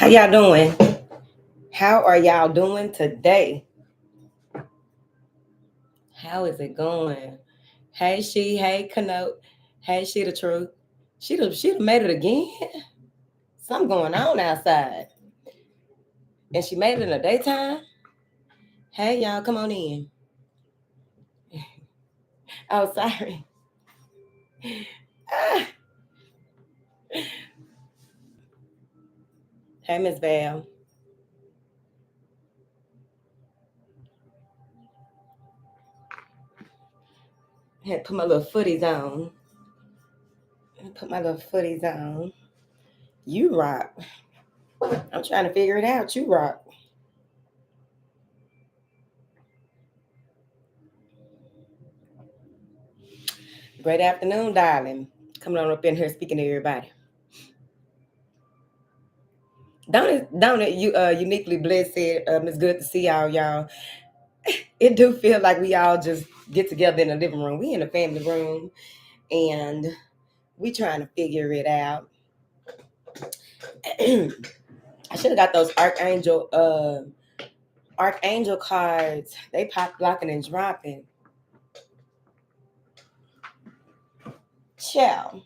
y'all doing? How are y'all doing today? How is it going? Hey she, hey Kanote, hey she the truth. She done made it again. Something going on outside. And she made it in the daytime. Hey y'all, come on in. Oh, sorry. Ah. Hey Miss Val. Had to put my little footies on. Put my little footies on. You rock. I'm trying to figure it out. You rock. Great afternoon, darling. Coming on up in here speaking to everybody. Don't it you uniquely blessed said, it's good to see y'all. It do feel like we all just get together in the living room. We in the family room and we trying to figure it out. I should have got those archangel cards. They pop blocking and dropping. Ciao.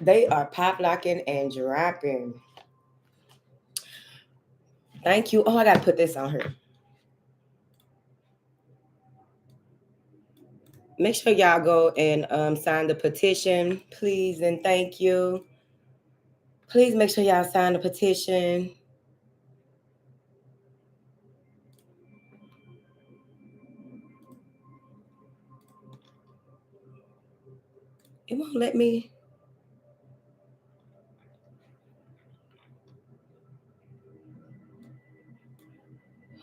They are pop locking and dropping. Thank you. Oh, I gotta put this on her. Make sure y'all go and sign the petition, please, and thank you. Please make sure y'all sign the petition. It won't let me.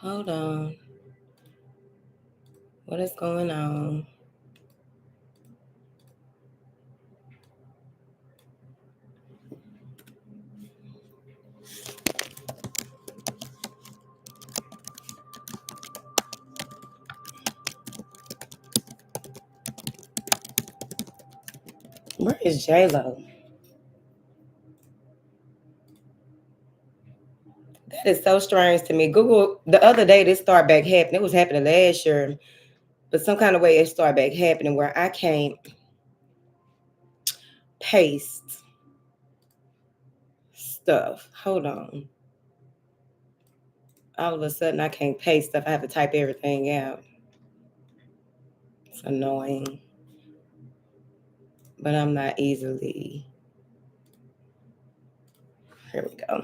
Hold on. What is going on? Where is J-Lo? That is so strange to me. Google, the other day, this started back happening. It was happening last year, but some kind of way it started back happening where I can't paste stuff. Hold on. All of a sudden, I can't paste stuff. I have to type everything out. It's annoying. But I'm not easily. Here we go.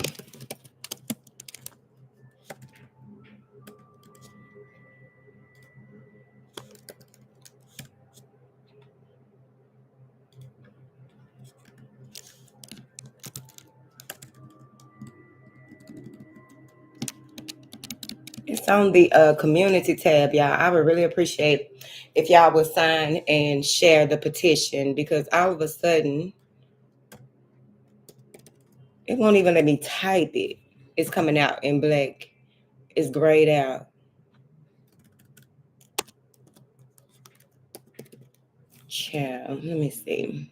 It's on the community tab, y'all. I would really appreciate if y'all would sign and share the petition because all of a sudden, it won't even let me type it. It's coming out in black. It's grayed out. Child, let me see.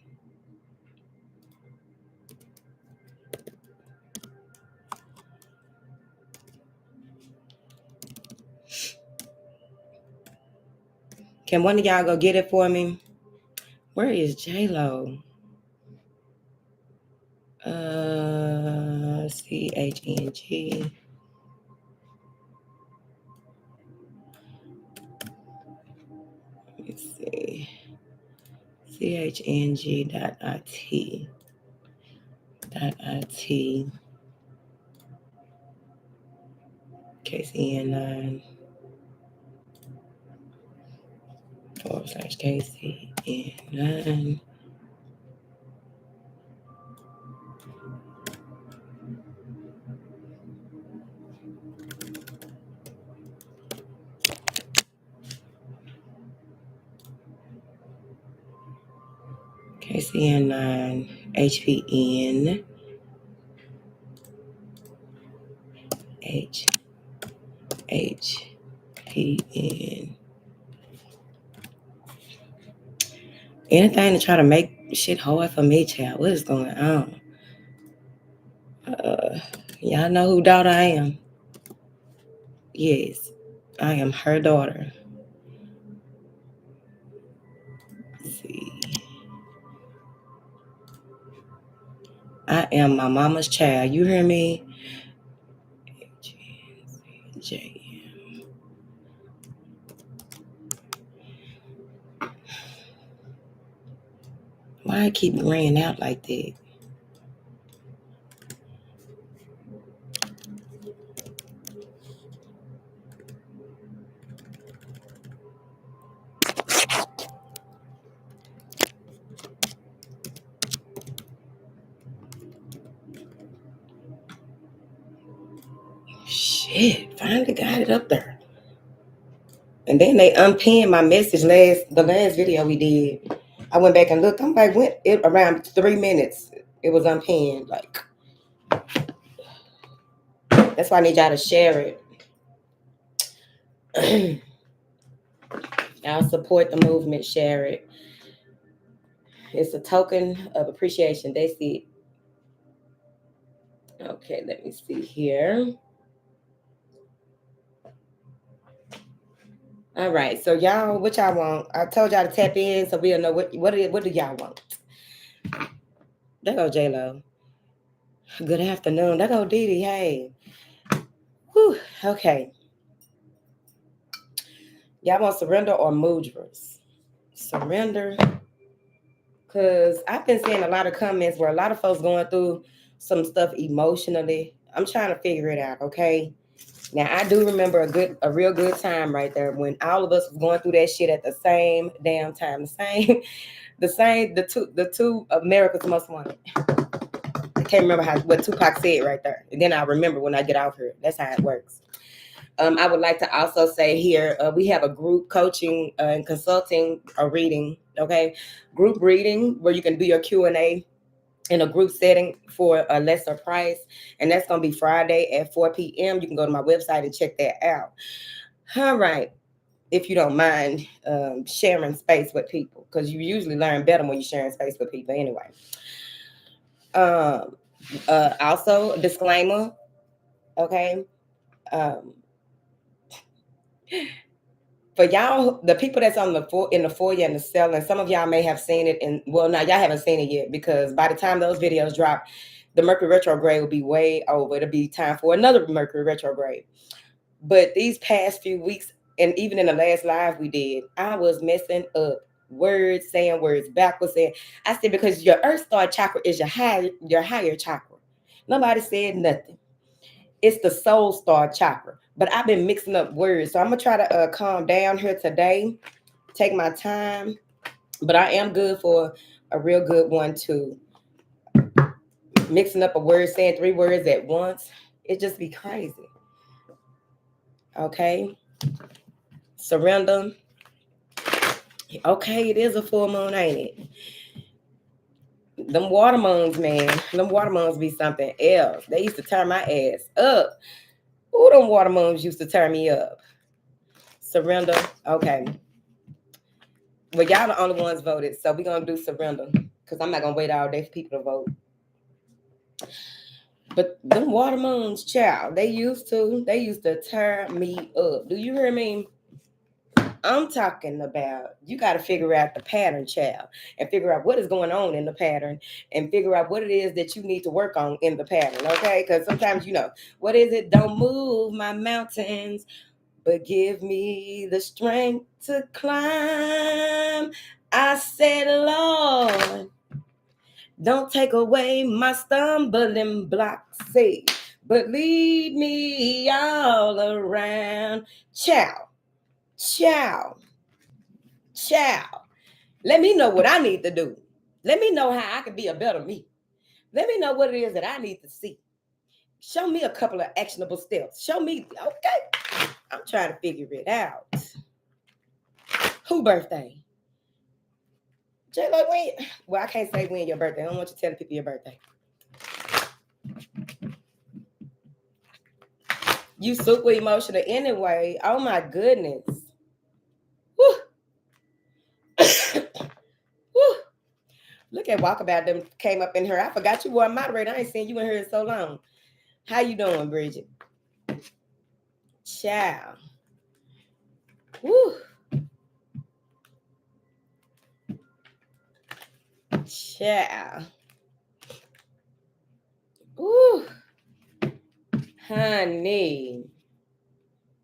Can one of y'all go get it for me? Where is J-Lo? CHNG. Let me see. CHNG.IT. .IT. KCN9. /KCN9. KCN9 HPN HPN. Anything to try to make Shit hard for me, child. What is going on? Y'all know who daughter I am. Yes, I am her daughter. Let's see. I am my mama's child. You hear me? J. Why I keep graying out like that? Shit, finally got it up there. And then they unpinned my message the last video we did. I went back and looked. I'm like, went it around 3 minutes. It was unpinned. Like, that's why I need y'all to share it. Y'all support the movement, share it. It's a token of appreciation. They see it. Okay, let me see here. All right, so y'all, what y'all want? I told y'all to tap in so we'll know what do y'all want. There go J-Lo. Good afternoon. There go Didi. Hey. Whew. Okay. Y'all want surrender or mudras? Surrender. Because I've been seeing a lot of comments where a lot of folks going through some stuff emotionally. I'm trying to figure it out, okay? Now, I do remember a real good time right there when all of us was going through that shit at the same damn time. The two America's Most Wanted. I can't remember what Tupac said right there. And then I'll remember when I get off here. That's how it works. I would like to also say here, we have a group coaching and consulting reading, okay? Group reading where you can do your Q&A in a group setting for a lesser price. And that's going to be Friday at 4 p.m. You can go to my website and check that out. All right. If you don't mind sharing space with people, because you usually learn better when you're sharing space with people anyway. Also, disclaimer, okay? For y'all, the people that's in the foyer and the cell, and some of y'all may have seen it, y'all haven't seen it yet, because by the time those videos drop, the Mercury retrograde will be way over. It'll be time for another Mercury retrograde. But these past few weeks, and even in the last live we did, I was messing up words, saying words backwards. I said, because your Earth Star chakra is your higher chakra. Nobody said nothing. It's the Soul Star chakra. But I've been mixing up words. So I'm going to try to calm down here today. Take my time. But I am good for a real good one too. Mixing up a word, saying 3 words at once. It just be crazy. Okay. Surrender. Okay, it is a full moon, ain't it? Them water moons, man. Them water moons be something else. They used to turn my ass up. Ooh, them water moons used to turn me up. Surrender. Okay. Well, y'all the only ones voted, so we're going to do surrender, because I'm not going to wait all day for people to vote. But them water moons, child, they used to turn me up. Do you hear me? I'm talking about, you got to figure out the pattern, child, and figure out what is going on in the pattern, and figure out what it is that you need to work on in the pattern, okay? Because sometimes, what is it? Don't move my mountains, but give me the strength to climb. I said, Lord, don't take away my stumbling blocks, say, but lead me all around. Ciao. Let me know what I need to do. Let me know how I can be a better me. Let me know what it is that I need to see. Show me a couple of actionable steps. Show me, okay. I'm trying to figure it out. Who birthday? J-Lo, when? Well, I can't say when your birthday. I don't want you telling people your birthday. You super emotional anyway. Oh my goodness. Woo. Woo. Look at Walkabout them came up in here. I forgot you were a moderator. I ain't seen you in here in so long. How you doing, Bridget? Ciao. Woo. Ciao. Woo. Honey.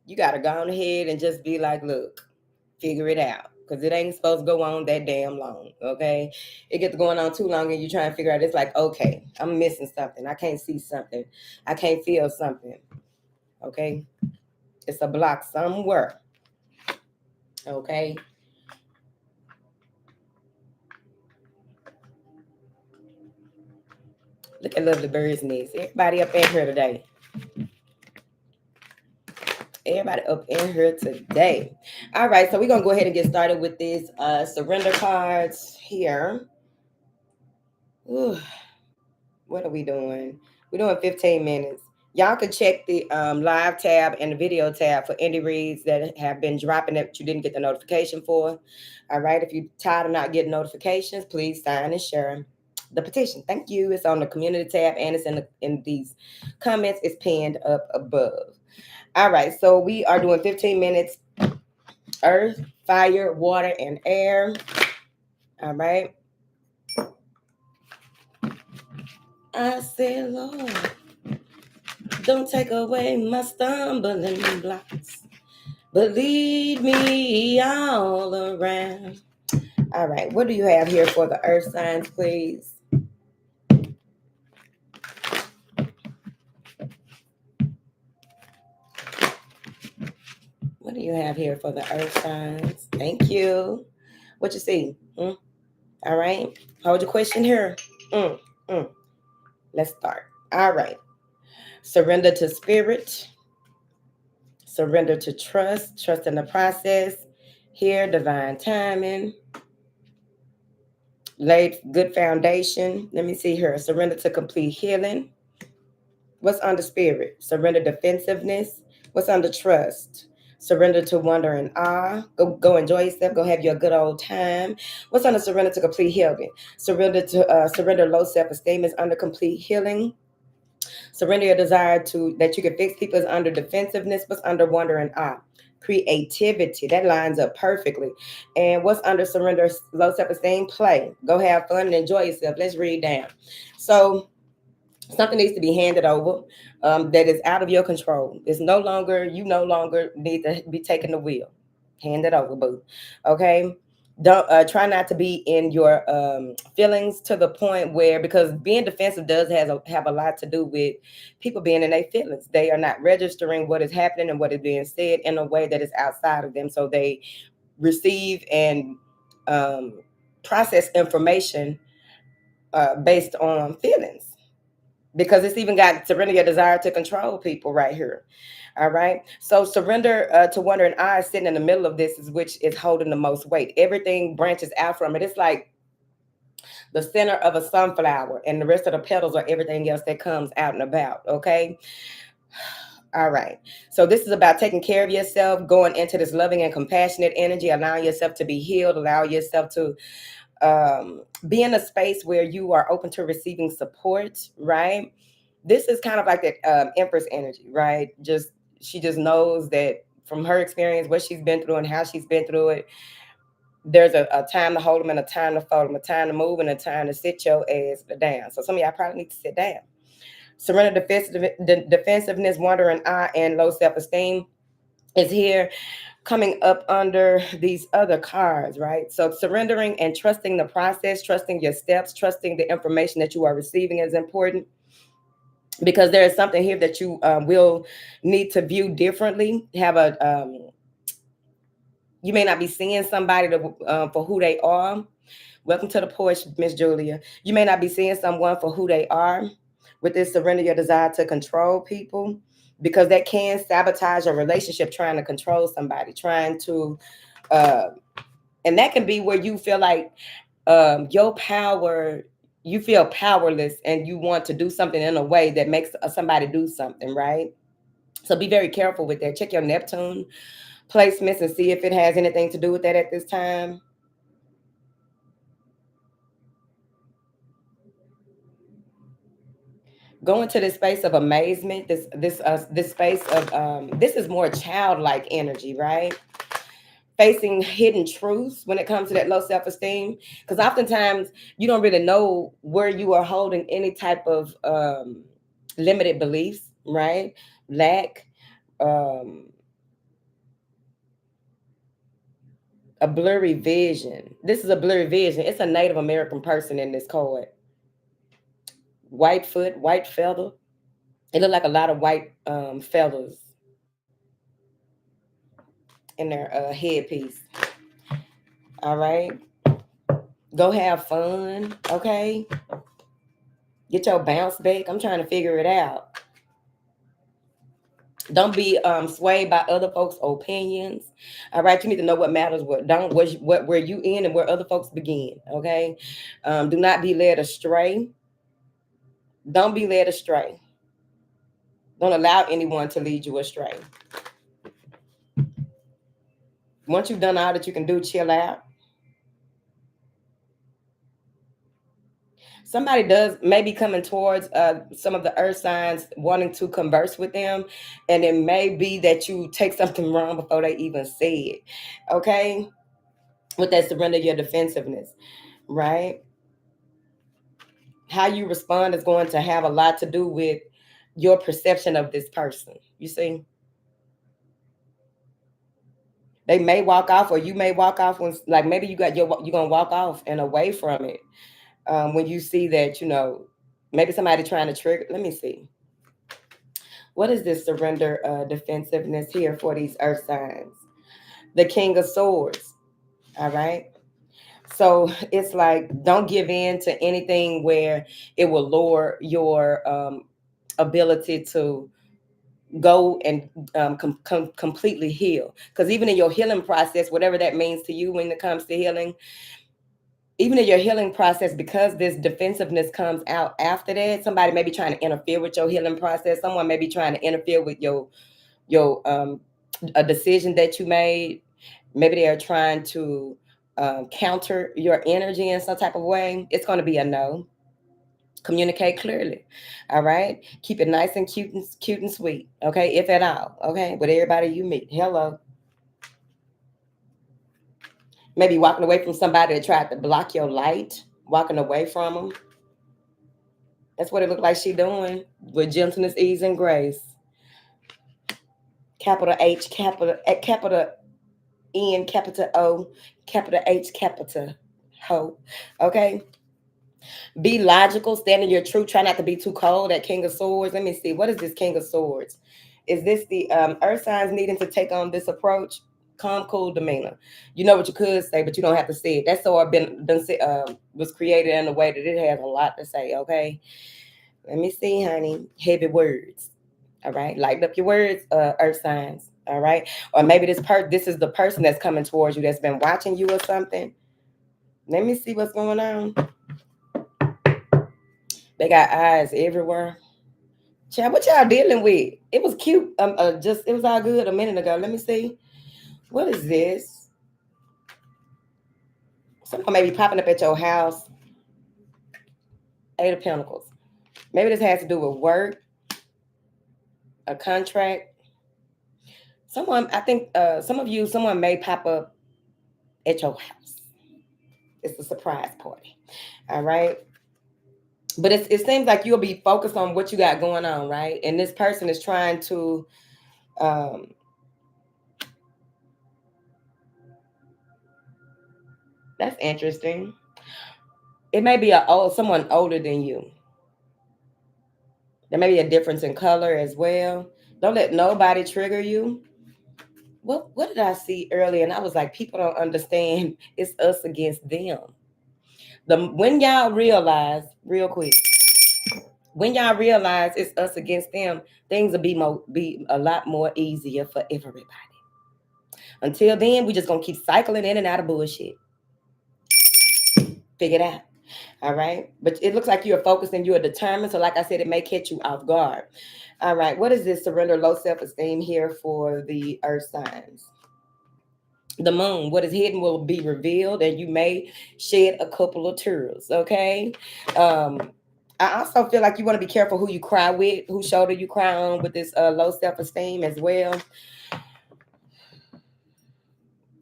You gotta go on ahead and just be like, look, figure it out. Because it ain't supposed to go on that damn long. Okay. It gets going on too long and you try and figure out, it's like, okay, I'm missing something. I can't see something. I can't feel something. Okay. It's a block somewhere. Okay. Look at Lovely Bird's nest. Everybody up in here today. Everybody up in here today. All right, so we're gonna go ahead and get started with these surrender cards here. Ooh, what are we doing? We're doing 15 minutes. Y'all can check the live tab and the video tab for any reads that have been dropping that you didn't get the notification for. All right, if you're tired of not getting notifications, please sign and share the petition. Thank you. It's on the community tab and it's in these comments. It's pinned up above. All right, so we are doing 15 minutes, earth, fire, water, and air. All right. I said, Lord, don't take away my stumbling blocks, but lead me all around. All right, what do you have here for the earth signs, please? What do you have here for the earth signs? Thank you. What you see? All right. Hold your question here. Let's start. All right. Surrender to spirit. Surrender to trust in the process. Here, divine timing. Laid good foundation. Let me see here. Surrender to complete healing. What's under spirit? Surrender defensiveness. What's under trust? Surrender to wonder and awe. Go enjoy yourself. Go have your good old time. What's under surrender to complete healing? Surrender low self-esteem is under complete healing. Surrender your desire to that you can fix people is under defensiveness. What's under wonder and awe? Creativity. That lines up perfectly. And what's under surrender low self-esteem? Play. Go have fun and enjoy yourself. Let's read down. So something needs to be handed over that is out of your control. You no longer need to be taking the wheel. Hand it over, boo. Okay. Don't try not to be in your feelings to the point where, because being defensive does have a lot to do with people being in their feelings. They are not registering what is happening and what is being said in a way that is outside of them. So they receive and process information based on feelings, because it's even got surrender your desire to control people right here. All right. So surrender to wonder and I sitting in the middle of this is which is holding the most weight. Everything branches out from it. It's like the center of a sunflower and the rest of the petals are everything else that comes out and about. Okay. All right. So this is about taking care of yourself, going into this loving and compassionate energy, allowing yourself to be healed, allow yourself to be in a space where you are open to receiving support, right? This is kind of like that Empress energy, right? She just knows that from her experience, what she's been through and how she's been through it. There's a time to hold them and a time to fold them, a time to move and a time to sit your ass down. So some of y'all probably need to sit down. Surrender defensiveness, wonder and awe, and low self-esteem is here coming up under these other cards, right? So surrendering and trusting the process, trusting your steps, trusting the information that you are receiving is important, because there is something here that you will need to view differently. You may not be seeing somebody for who they are. Welcome to the porch, Miss Julia. You may not be seeing someone for who they are with this surrender your desire to control people, because that can sabotage a relationship, trying to control somebody, trying to, and that can be where you feel like your power, you feel powerless and you want to do something in a way that makes somebody do something, right? So be very careful with that. Check your Neptune placements and see if it has anything to do with that at this time. Go into this space of amazement. This space of this is more childlike energy, right? Facing hidden truths when it comes to that low self-esteem, because oftentimes you don't really know where you are holding any type of limited beliefs, right? Lack, um, a blurry vision. This is a blurry vision. It's a Native American person in this card. White foot, white feather. It looked like a lot of white feathers in their headpiece. All right. Go have fun. Okay. Get your bounce back. I'm trying to figure it out. Don't be swayed by other folks' opinions. All right, you need to know what matters, what don't, what where you end and where other folks begin. Okay, do not be led astray. Don't be led astray. Don't allow anyone to lead you astray. Once you've done all that you can do, chill out. Somebody does maybe coming towards some of the earth signs wanting to converse with them, and it may be that you take something wrong before they even say it. Okay, with that, surrender your defensiveness, right? How you respond is going to have a lot to do with your perception of this person. You see, they may walk off, or you may walk off when, like, maybe you're gonna walk off and away from it when you see that, maybe somebody trying to trigger. Let me see. What is this surrender defensiveness here for these earth signs? The King of Swords. All right. So it's like, don't give in to anything where it will lower your ability to go and completely heal. Because even in your healing process, whatever that means to you when it comes to healing, even in your healing process, because this defensiveness comes out after that, somebody may be trying to interfere with your healing process. Someone may be trying to interfere with your a decision that you made. Maybe they are trying to counter your energy in some type of way. It's going to be a no. Communicate clearly. All right. Keep it nice and cute and sweet. Okay, if at all. Okay, with everybody you meet. Hello. Maybe walking away from somebody that tried to block your light. Walking away from them. That's what it looked like she doing with gentleness, ease, and grace. Capital H, capital N, capital O, capital H, capital Ho. Okay. Be logical, stand in your truth. Try not to be too cold. That King of Swords. Let me see. What is this King of Swords? Is this the earth signs needing to take on this approach? Calm, cool demeanor. You know what you could say, but you don't have to say it. That sword was created in a way that it has a lot to say. Okay. Let me see, honey. Heavy words. All right. Lighten up your words, earth signs. All right. Or maybe this is the person that's coming towards you that's been watching you or something. Let me see what's going on. They got eyes everywhere. Child, what y'all dealing with? It was cute. It was all good a minute ago. Let me see. What is this? Someone may be popping up at your house. Eight of Pentacles. Maybe this has to do with work, a contract. I think someone may pop up at your house. It's a surprise party. All right. But it seems like you'll be focused on what you got going on, right? And this person is trying to um, that's interesting. It may be someone older than you. There may be a difference in color as well. Don't let nobody trigger you. What did I see earlier? And I was like, people don't understand. It's us against them. When y'all realize, real quick, when y'all realize it's us against them, things will be a lot more easier for everybody. Until then, we just gonna keep cycling in and out of bullshit. Figure it out. All right. But it looks like you're focused and you're determined. So, like I said, it may catch you off guard. All right. What is this surrender low self-esteem here for the earth signs? The moon. What is hidden will be revealed, and you may shed a couple of tears. Okay. I also feel like you want to be careful who you cry with, whose shoulder you cry on with this low self-esteem as well.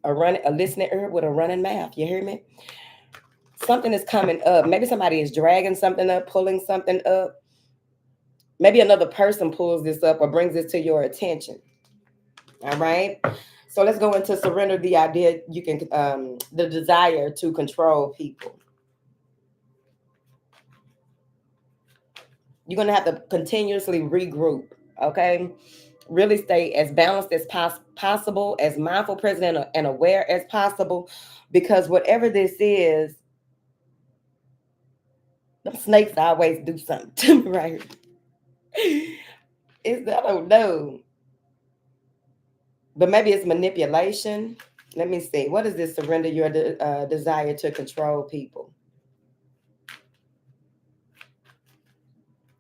A listening ear with a running mouth. You hear me? Something is coming up. Maybe somebody is dragging something up, pulling something up. Maybe another person pulls this up or brings this to your attention. All right. So let's go into surrender the idea you can, the desire to control people. You're going to have to continuously regroup. Okay. Really stay as balanced as possible, as mindful, present, and aware as possible. Because whatever this is, them snakes always do something to me, right? I don't know. But maybe it's manipulation. Let me see. What is this? Surrender your desire to control people.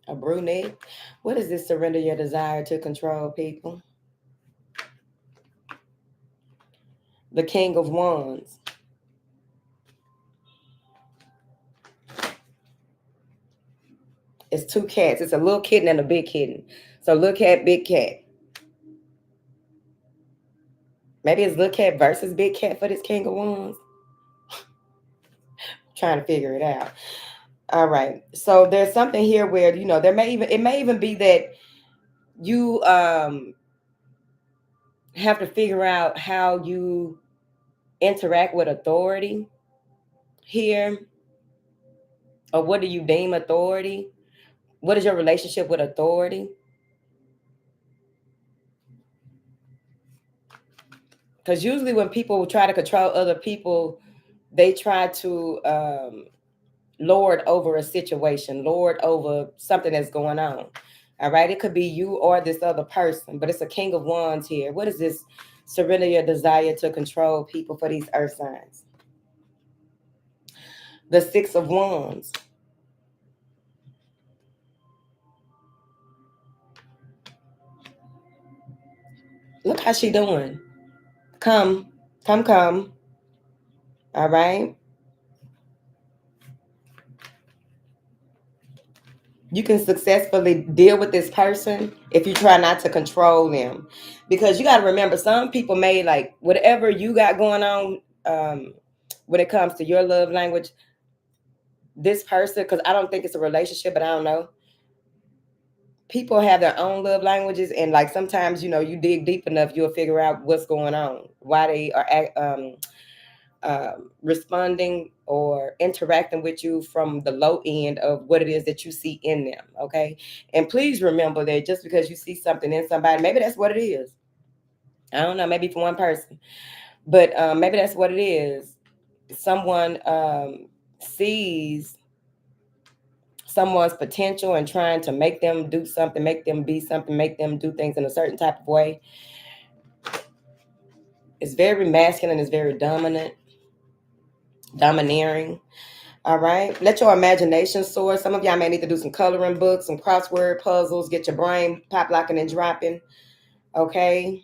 A brunette. What is this? Surrender your desire to control people. The King of Wands. It's two cats. It's a little kitten and a big kitten. So little cat, big cat. Maybe it's little cat versus big cat for this King of Wands. Trying to figure it out. All right. So there's something here where, it may even be that you have to figure out how you interact with authority here. Or what do you deem authority? What is your relationship with authority? Because usually when people try to control other people, they try to lord over a situation, lord over something that's going on. All right. It could be you or this other person, but it's a King of Wands here. What is this? Surrender your desire to control people for these earth signs. The Six of Wands. Look how she doing. Come. All right. You can successfully deal with this person if you try not to control them. Because you got to remember, some people may like whatever you got going on when it comes to your love language. This person, because I don't think it's a relationship, but I don't know. People have their own love languages, and like sometimes you dig deep enough, you'll figure out what's going on, why they are responding or interacting with you from the low end of what it is that you see in them. Okay. And please remember that just because you see something in somebody, maybe that's what it is. I don't know, maybe for one person, but maybe that's what it is. Someone sees someone's potential and trying to make them do something, make them be something, make them do things in a certain type of way. It's very masculine, it's very domineering. All right. Let your imagination soar. Some of y'all may need to do some coloring books, some crossword puzzles, get your brain pop locking and dropping. Okay.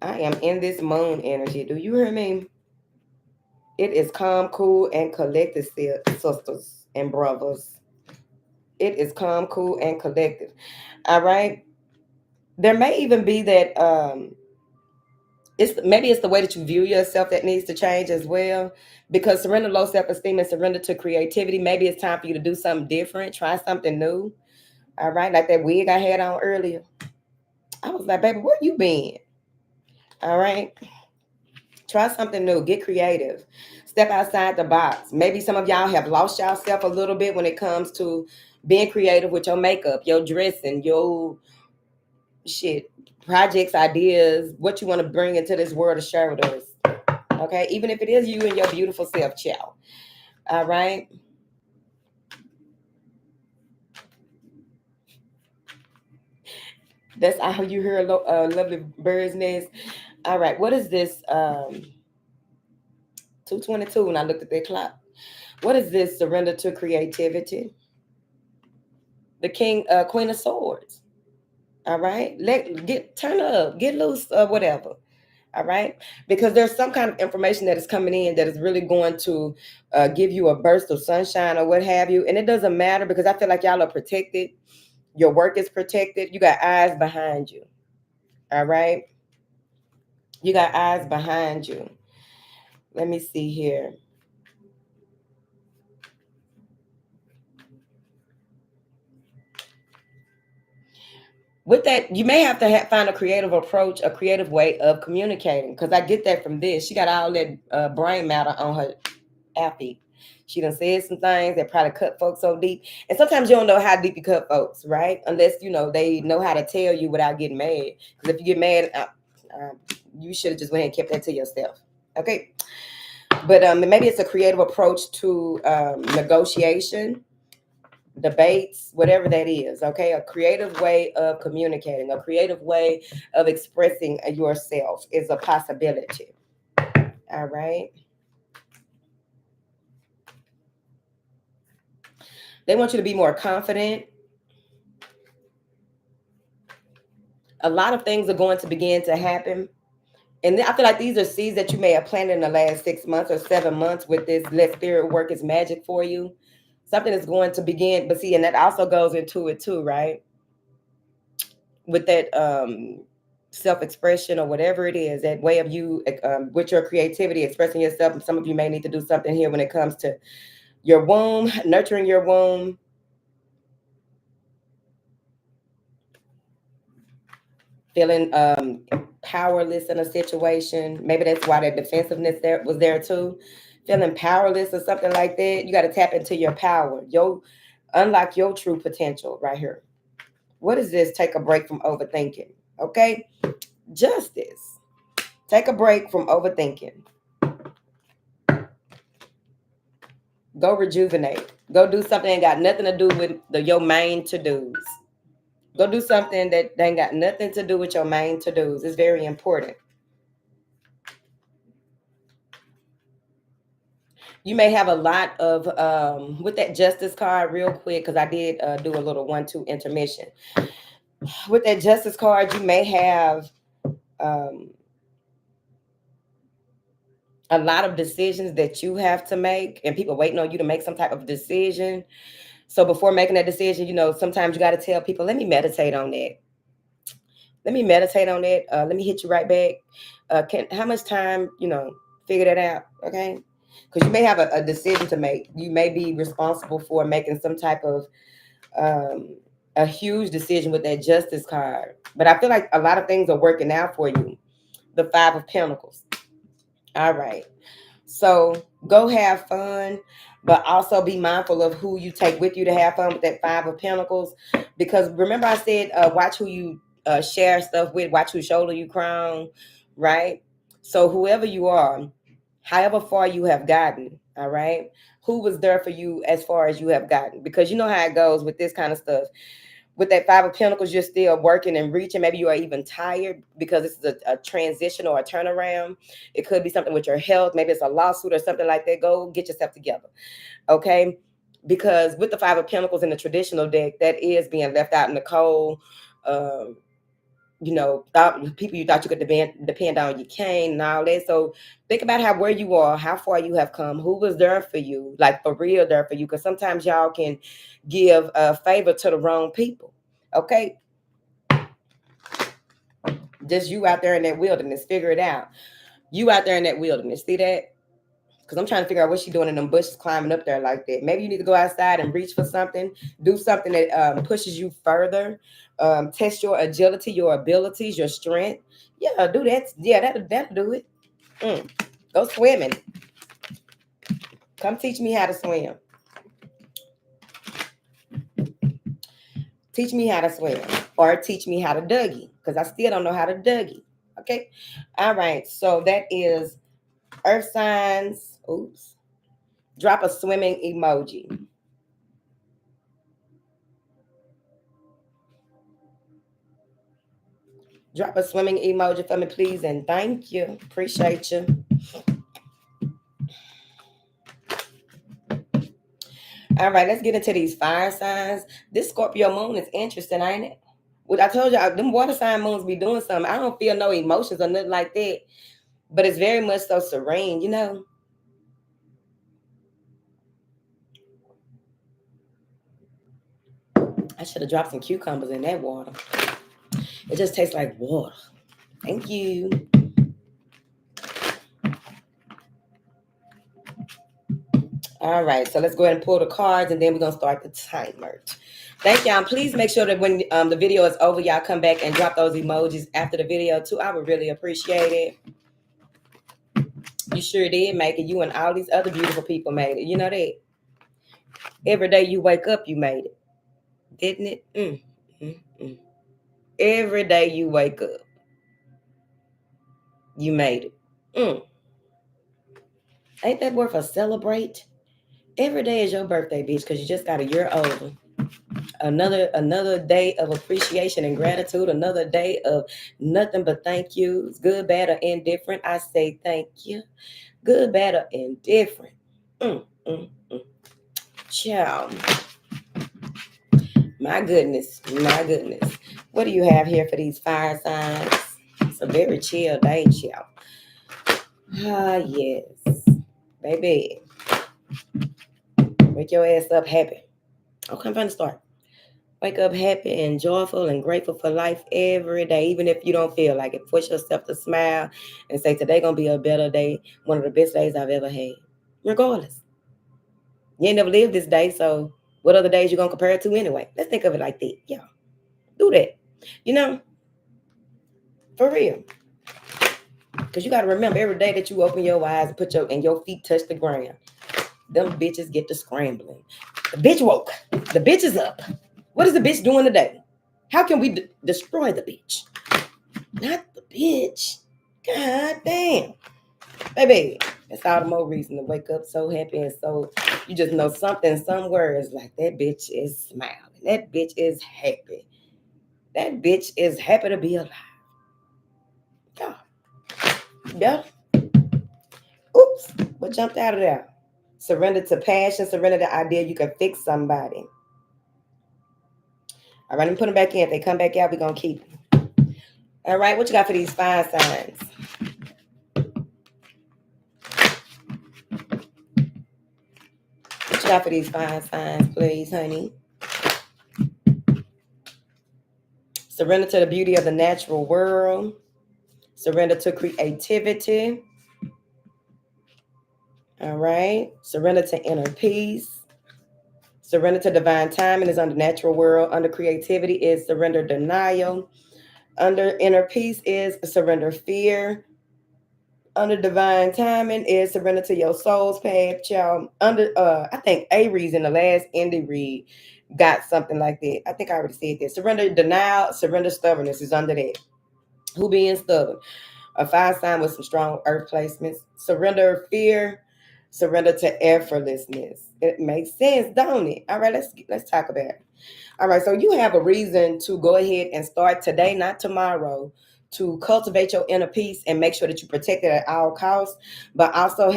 I am in this moon energy. Do you hear me? It is calm, cool, and collected, sisters and brothers. It is calm, cool, and collected. All right. There may even be that it's the way that you view yourself that needs to change as well. Because surrender low self-esteem and surrender to creativity. Maybe it's time for you to do something different, try something new. All right, like that wig I had on earlier. I was like, baby, where you been? All right. Try something new. Get creative. Step outside the box. Maybe some of y'all have lost yourself a little bit when it comes to being creative with your makeup, your dressing, your shit, projects, ideas, what you want to bring into this world of share with us. Okay, even if it is you and your beautiful self, child. All right. That's how you hear a lovely bird's nest. All right, what is this? 2:22 when I looked at that clock. What is this? Surrender to creativity. The Queen of Swords. All right. Turn up, get loose, whatever. All right, because there's some kind of information that is coming in that is really going to give you a burst of sunshine or what have you, and it doesn't matter because I feel like y'all are protected. Your work is protected. You got eyes behind you. All right, you got eyes behind you. Let me see here. With that, you may have to find a creative approach, a creative way of communicating. Because I get that from this. She got all that brain matter on her appy. She done said some things that probably cut folks so deep. And sometimes you don't know how deep you cut folks, right? Unless, they know how to tell you without getting mad. Because if you get mad, you should have just went ahead and kept that to yourself. Okay? But maybe it's a creative approach to negotiation, debates, whatever that is. Okay, a creative way of communicating, a creative way of expressing yourself is a possibility. All right, they want you to be more confident. A lot of things are going to begin to happen, and I feel like these are seeds that you may have planted in the last 6 months or 7 months with this let spirit work its magic for you. Something is going to begin, but see, and that also goes into it too, right? With that self-expression or whatever it is, that way of you with your creativity expressing yourself. And some of you may need to do something here when it comes to your womb, nurturing your womb, feeling powerless in a situation. Maybe that's why that defensiveness there was there too, feeling powerless or something like that. You got to tap into your power, unlock your true potential right here. What is this? Take a break from overthinking. Okay, justice. Take a break from overthinking. Go rejuvenate. Go do something that got nothing to do with your main to-dos. Go do something that ain't got nothing to do with your main to-dos. It's very important. You may have a lot of with that justice card real quick, because I did do a little 1-2 intermission. With that justice card, you may have a lot of decisions that you have to make and people waiting on you to make some type of decision. So before making that decision, sometimes you got to tell people, let me meditate on that. Let me meditate on that. Let me hit you right back. How much time, figure that out. Okay. Because you may have a decision to make. You may be responsible for making some type of a huge decision with that justice card. But I feel like a lot of things are working out for you. The 5 of Pentacles. All right. So go have fun, but also be mindful of who you take with you to have fun with that 5 of Pentacles. Because remember I said, watch who you share stuff with, watch whose shoulder you crown, right? So whoever you are, however far you have gotten, all right, who was there for you as far as you have gotten? Because you know how it goes with this kind of stuff. With that 5 of Pentacles, you're still working and reaching. Maybe you are even tired because this is a transition or a turnaround. It could be something with your health. Maybe it's a lawsuit or something like that. Go get yourself together, okay? Because with the 5 of Pentacles in the traditional deck, that is being left out in the cold. People you thought you could depend on, you can't, and all that. So think about where you are, how far you have come, who was there for you, like for real there for you. Because sometimes y'all can give a favor to the wrong people. Okay, just you out there in that wilderness, figure it out. You out there in that wilderness, see that? Because I'm trying to figure out what she's doing in them bushes climbing up there like that. Maybe you need to go outside and reach for something, do something that pushes you further, test your agility, your abilities, your strength. Yeah, do that. Yeah, that'll do it. Go swimming. Come teach me how to swim. Teach me how to swim, or teach me how to Dougie, because I still don't know how to Dougie. Okay. All right. So that is earth signs. Oops. Drop a swimming emoji. Drop a swimming emoji for me, please, and thank you. Appreciate you. All right, let's get into these fire signs. This Scorpio moon is interesting, ain't it? What I told y'all, them water sign moons be doing something. I don't feel no emotions or nothing like that, but it's very much so serene, you know. I should have dropped some cucumbers in that water. It just tastes like water. Thank you. All right, so let's go ahead and pull the cards, and then we're gonna start the timer. Thank y'all. Please make sure that when the video is over, y'all come back and drop those emojis after the video too. I would really appreciate it. You sure did make it. You and all these other beautiful people made it. You know that. Every day you wake up, you made it, didn't it? Mm. Every day you wake up, you made it. Ain't that worth a celebrate? Every day is your birthday, bitch, because you just got a year older. Another day of appreciation and gratitude. Another day of nothing but thank yous. Good, bad, or indifferent. I say thank you. Good, bad, or indifferent. Mm, mm, mm. Ciao. My goodness. My goodness. What do you have here for these fire signs? It's a very chill day, chill. Ah, yes. Baby. Wake your ass up happy. Okay, I'm trying to start. Wake up happy and joyful and grateful for life every day, even if you don't feel like it. Force yourself to smile and say, today going to be a better day, one of the best days I've ever had. Regardless. You ain't never lived this day, so what other days you going to compare it to anyway? Let's think of it like that. Yeah. Do that. You know, for real. Because you got to remember, every day that you open your eyes and your feet touch the ground, them bitches get to scrambling. The bitch woke. The bitch is up. What is the bitch doing today? How can we destroy the bitch? Not the bitch. God damn. Baby, that's all the more reason to wake up so happy and so you just know something somewhere is like that bitch is smiling. That bitch is happy. That bitch is happy to be alive. Yeah. Yeah. Oops. What jumped out of there? Surrender to passion, surrender to the idea you can fix somebody. All right, let me put them back in. If they come back out, we're going to keep them. All right, what you got for these fire signs? What you got for these fire signs, please, honey? Surrender to the beauty of the natural world. Surrender to creativity. All right. Surrender to inner peace. Surrender to divine timing is under natural world. Under creativity is surrender denial. Under inner peace is surrender fear. Under divine timing is surrender to your soul's path, child. Under I think Aries in the last indie read got something like that. I think I already said that. Surrender denial, surrender stubbornness is under that. Who being stubborn? A fire sign with some strong earth placements. Surrender fear, surrender to effortlessness. It makes sense, don't it? All right, let's talk about it. All right, so you have a reason to go ahead and start today, not tomorrow, to cultivate your inner peace and make sure that you protect it at all costs, but also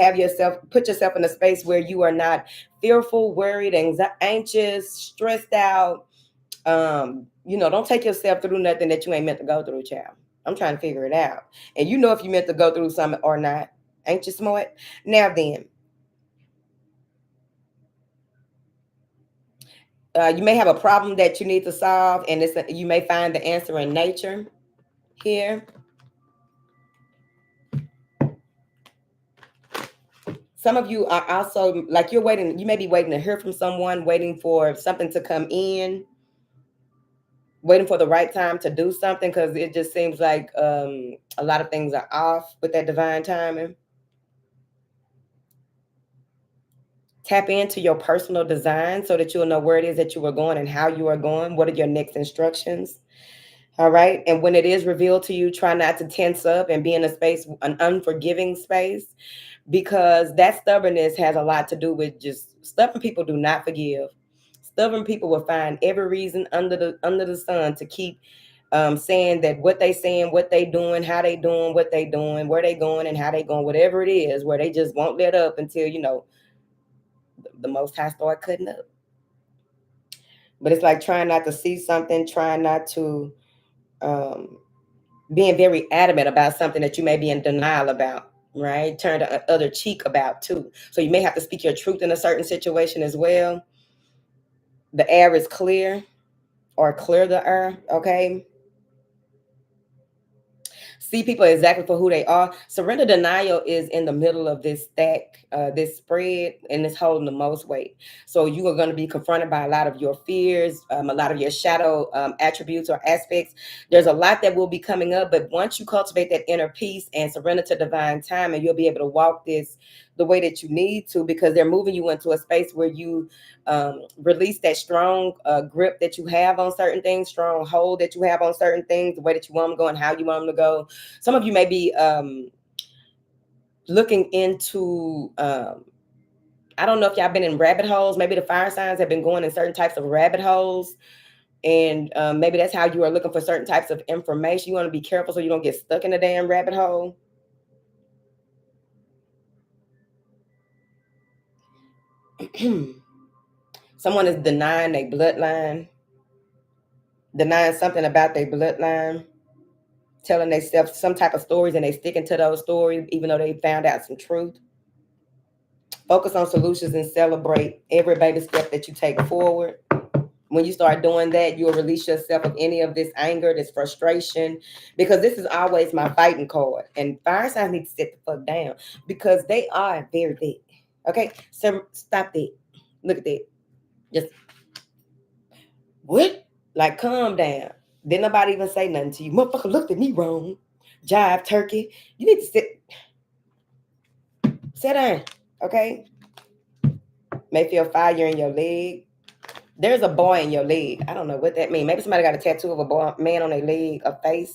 put yourself in a space where you are not fearful, worried, anxious, stressed out. Don't take yourself through nothing that you ain't meant to go through, child. I'm trying to figure it out. And you know if you meant to go through something or not. Ain't you smart? Now then, you may have a problem that you need to solve, and you may find the answer in nature here. Some of you are also like you're waiting. You may be waiting to hear from someone, waiting for something to come in, waiting for the right time to do something because it just seems like a lot of things are off with that divine timing. Tap into your personal design so that you'll know where it is that you are going and how you are going. What are your next instructions? All right. And when it is revealed to you, try not to tense up and be in a space, an unforgiving space, because that stubbornness has a lot to do with just stubborn people do not forgive. Stubborn people will find every reason under the sun to keep saying that what they saying, what they doing, how they doing, what they doing, where they going, and how they going, whatever it is, where they just won't let up until the Most High start cutting up. But it's like trying not to see something, trying not to um, being very adamant about something that you may be in denial about, right? Turn the other cheek about too. So you may have to speak your truth in a certain situation as well. The air is clear, or clear the air, okay? See people exactly for who they are. Surrender denial is in the middle of this stack, this spread, and it's holding the most weight. So you are going to be confronted by a lot of your fears, a lot of your shadow attributes or aspects. There's a lot that will be coming up, but once you cultivate that inner peace and surrender to divine time, and you'll be able to walk this the way that you need to, because they're moving you into a space where you release that strong grip that you have on certain things, strong hold that you have on certain things, the way that you want them to go and how you want them to go. Some of you may be looking into, I don't know if y'all been in rabbit holes. Maybe the fire signs have been going in certain types of rabbit holes. And maybe that's how you are looking for certain types of information. You want to be careful so you don't get stuck in a damn rabbit hole. Someone is denying their bloodline, denying something about their bloodline, telling themselves some type of stories, and they sticking to those stories even though they found out some truth. Focus on solutions and celebrate every baby step that you take forward. When you start doing that, you'll release yourself of any of this anger, this frustration, because this is always my fighting card. And fire signs need to sit the fuck down because they are very big. Okay, so stop that. Look at that. Just what? Like, calm down. Didn't nobody even say nothing to you. Motherfucker looked at me wrong. Jive turkey. You need to sit down. Okay? May feel fire in your leg. There's a boy in your leg. I don't know what that means. Maybe somebody got a tattoo of a boy, man on their leg, a face.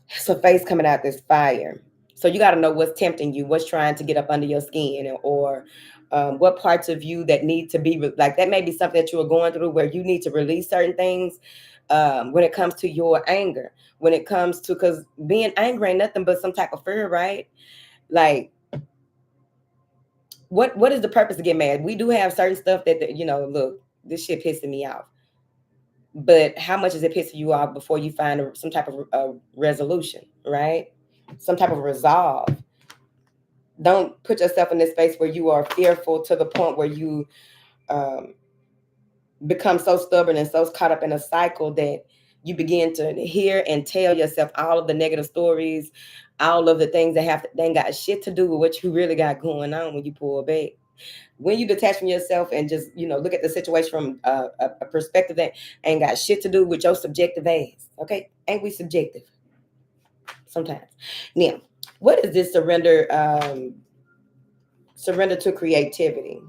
It's a face coming out this fire. So you got to know what's tempting you, what's trying to get up under your skin, or what parts of you that need to be like that may be something that you are going through where you need to release certain things. When it comes to your anger, when it comes to, because being angry ain't nothing but some type of fear, right? Like, what is the purpose to get mad? We do have certain stuff that look, this shit pissing me off. But how much is it pissing you off before you find some type of resolution, right? Some type of resolve. Don't put yourself in this space where you are fearful to the point where you become so stubborn and so caught up in a cycle that you begin to hear and tell yourself all of the negative stories, all of the things that ain't got shit to do with what you really got going on when you pull back. When you detach from yourself and just look at the situation from a perspective that ain't got shit to do with your subjective ass. Okay, ain't we subjective sometimes? Now, what is this surrender? Surrender to creativity.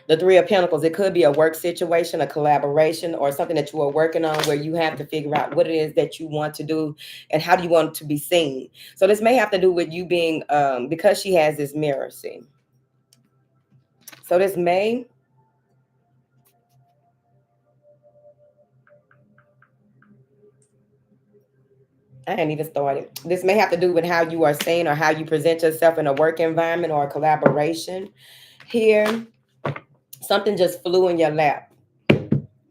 The Three of Pentacles. It could be a work situation, a collaboration, or something that you are working on where you have to figure out what it is that you want to do and how do you want to be seen. So this may have to do with you being, because she has this mirror, see. So this may, I ain't even started. This may have to do with how you are seen or how you present yourself in a work environment or a collaboration. Here, something just flew in your lap.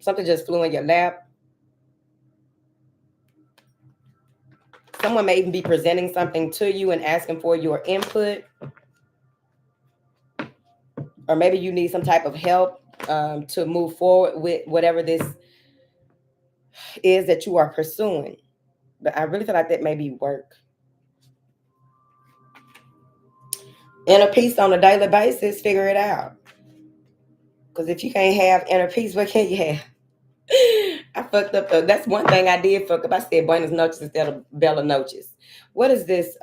Something just flew in your lap. Someone may even be presenting something to you and asking for your input. Or maybe you need some type of help to move forward with whatever this is that you are pursuing. But I really feel like that may be work. Inner peace on a daily basis, figure it out. Because if you can't have inner peace, what can you have? I fucked up. That's one thing I did fuck up. I said Buenos noches instead of Bella noches. What is this?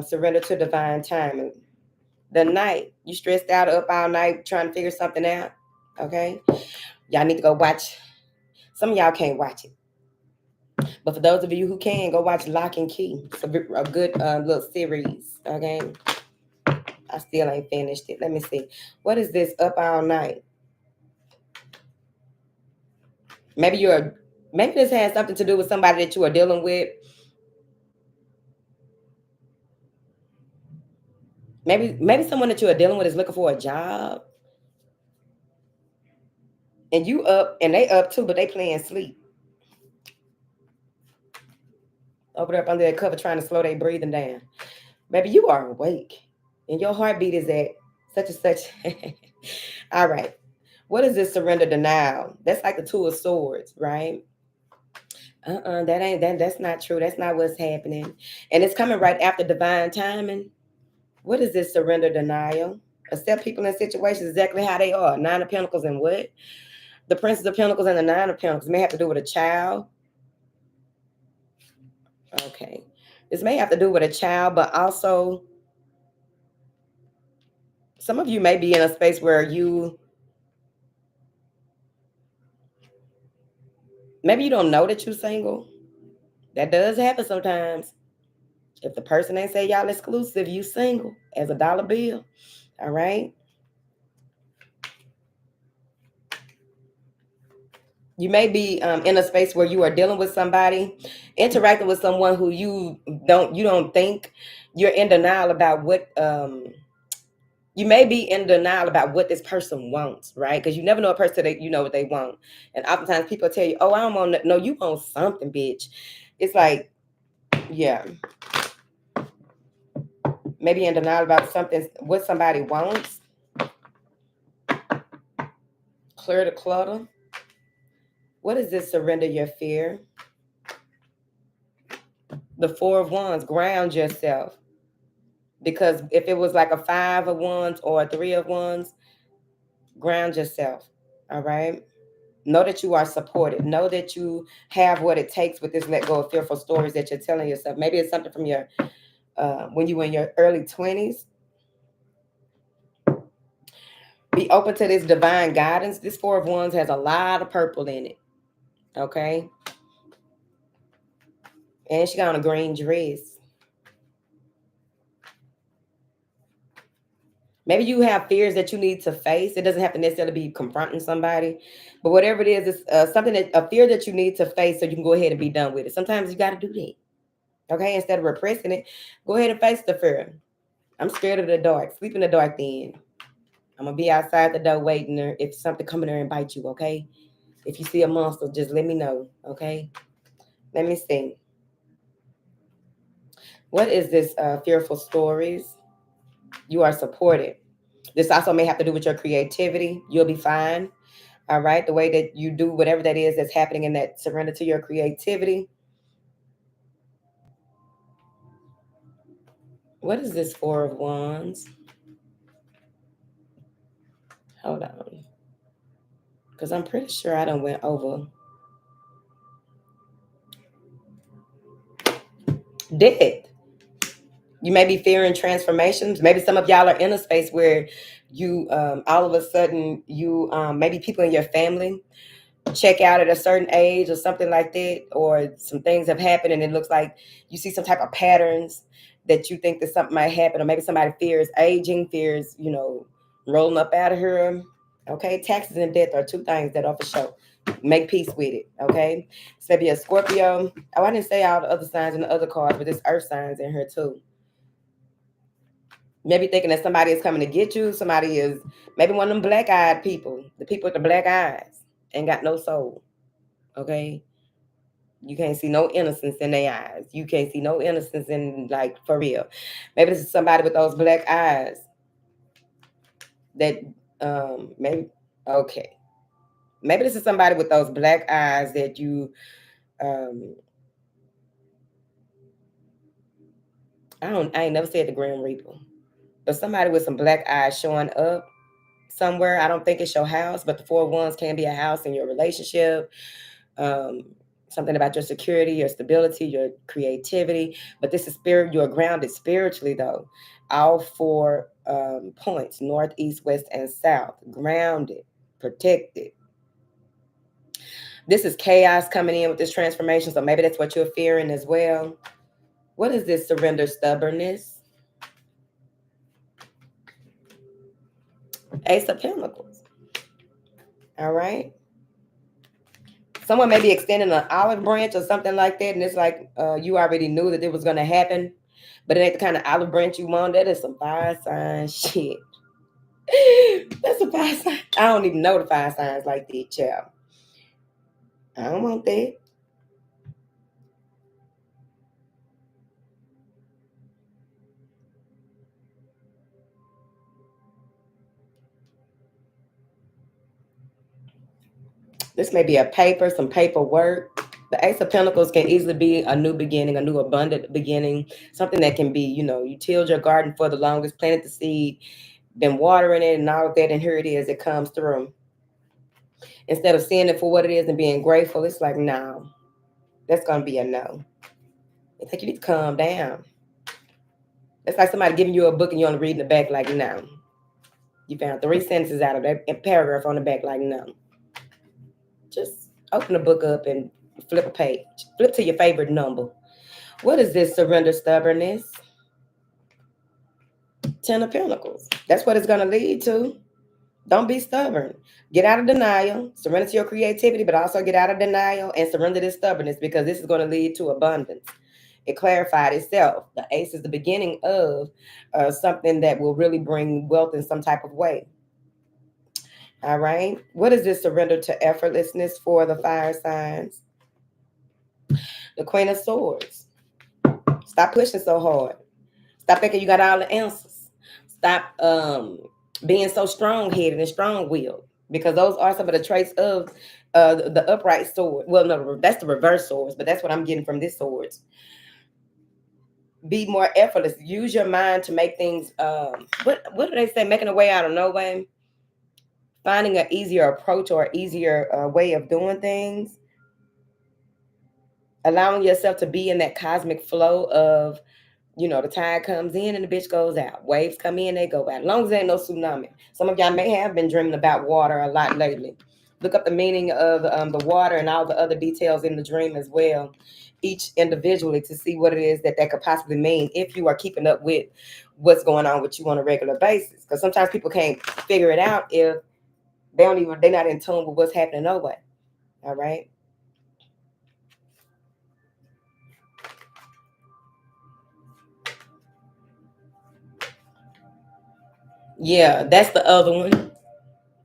Surrender to divine timing. The night. You stressed out up all night trying to figure something out. Okay? Y'all need to go watch. Some of y'all can't watch it. But for those of you who can, go watch Lock and Key. It's a good little series. Okay? I still ain't finished it. Let me see. What is this? Up all night. Maybe this has something to do with somebody that you are dealing with. Maybe someone that you are dealing with is looking for a job. And you up and they up too, but they playing sleep. over there up under that cover trying to slow their breathing down. Baby, you are awake. And your heartbeat is at such and such. All right. What is this surrender denial? That's like the Two of Swords, right? That's not true. That's not what's happening. And it's coming right after divine timing. What is this surrender denial? Accept people and situations exactly how they are. Nine of Pentacles and what? The Princess of Pentacles and the Nine of Pentacles may have to do with a child. Okay. This may have to do with a child, but also some of you may be in a space where maybe you don't know that you're single. That does happen sometimes. If the person ain't say y'all exclusive, you single as a dollar bill. All right. You may be in a space where you are dealing with somebody, interacting with someone who you don't think. You're in denial about what you may be in denial about what this person wants, right? Because you never know a person that you know what they want. And oftentimes people tell you, oh, I don't want no, you want something, bitch. It's like, yeah. Maybe in denial about something, what somebody wants. Clear the clutter. What is this? Surrender your fear. The Four of Wands, ground yourself. Because if it was like a Five of Wands or a Three of Wands, ground yourself. All right. Know that you are supported. Know that you have what it takes with this let go of fearful stories that you're telling yourself. Maybe it's something from your when you were in your early 20s. Be open to this divine guidance. This Four of Wands has a lot of purple in it. Okay. And she got on a green dress. Maybe you have fears that you need to face. It doesn't have to necessarily be confronting somebody, but whatever it is, it's something that a fear that you need to face so you can go ahead and be done with it. Sometimes you got to do that. Okay, instead of repressing it, go ahead and face the fear. I'm scared of the dark. Sleep in the dark then. I'm gonna be outside the door waiting there if something coming there and bite you. Okay, if you see a monster, just let me know. Okay, let me see. What is this? Fearful stories. You are supported. This also may have to do with your creativity. You'll be fine. All right. The way that you do whatever that is that's happening in that surrender to your creativity. What is this Four of Wands? Hold on. Because I'm pretty sure I done went over. Death. You may be fearing transformations. Maybe some of y'all are in a space where you all of a sudden you maybe people in your family check out at a certain age or something like that, or some things have happened and it looks like you see some type of patterns that you think that something might happen, or maybe somebody fears aging, fears, rolling up out of here. Okay, taxes and death are two things that are for sure. Make peace with it. Okay, so maybe a Scorpio. Oh, I didn't say all the other signs in the other cards, but there's earth signs in here too. Maybe thinking that somebody is coming to get you. Somebody is maybe one of them black-eyed people, the people with the black eyes, ain't got no soul. Okay, you can't see no innocence in their eyes. You can't see no innocence in, like, for real. Maybe this is somebody with those black eyes that maybe okay. Maybe this is somebody with those black eyes that you I ain't never said the Grim Reaper. But somebody with some black eyes showing up somewhere. I don't think it's your house, but the Four of Wands can be a house in your relationship. Um, something about your security, your stability, your creativity. But this is spirit. You're grounded spiritually, though. All four points: north, east, west, and south. Grounded, protected. This is chaos coming in with this transformation. So maybe that's what you're fearing as well. What is this? Surrender, stubbornness. Ace of Pentacles. All right. Someone may be extending an olive branch or something like that, and it's like you already knew that it was going to happen, but it ain't the kind of olive branch you want. That is some fire sign shit. That's a fire sign. I don't even know the fire signs like that, child. I don't want that. This may be a paper, some paperwork. The Ace of Pentacles can easily be a new beginning, a new abundant beginning, something that can be, you tilled your garden for the longest, planted the seed, been watering it and all of that, and here it is, it comes through. Instead of seeing it for what it is and being grateful, it's like, no, that's going to be a no. It's like you need to calm down. It's like somebody giving you a book and you're only reading the back, like, no. You found 3 sentences out of that paragraph on the back, like, no. Just open the book up and flip a page. Flip to your favorite number. What is this? Surrender, stubbornness. 10 of Pentacles. That's what it's going to lead to. Don't be stubborn. Get out of denial. Surrender to your creativity, but also get out of denial and surrender this stubbornness, because this is going to lead to abundance. It clarified itself. The Ace is the beginning of something that will really bring wealth in some type of way. All right. What is this? Surrender to effortlessness for the fire signs. The Queen of Swords. Stop pushing so hard. Stop thinking you got all the answers. Stop being so strong-headed and strong-willed, because those are some of the traits of the upright sword. Well, no, that's the reverse swords, but that's what I'm getting from this swords. Be more effortless. Use your mind to make things, what do they say? Making a way out of no way. Finding an easier approach or easier way of doing things. Allowing yourself to be in that cosmic flow of, the tide comes in and the bitch goes out. Waves come in, they go out. As long as there ain't no tsunami. Some of y'all may have been dreaming about water a lot lately. Look up the meaning of the water and all the other details in the dream as well, each individually, to see what it is that could possibly mean, if you are keeping up with what's going on with you on a regular basis. Because sometimes people can't figure it out if they're not in tune with what's happening no way. All right. Yeah, that's the other one.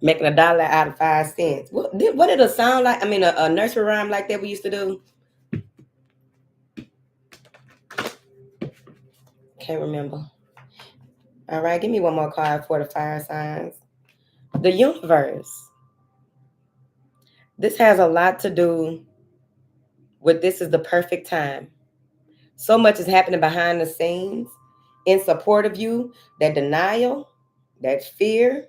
Making $1 out of 5 cents. What did it sound like? I mean, a nursery rhyme like that we used to do. Can't remember. All right, give me one more card for the fire signs. The universe. This has a lot to do with, this is the perfect time. So much is happening behind the scenes in support of you. That denial, that fear,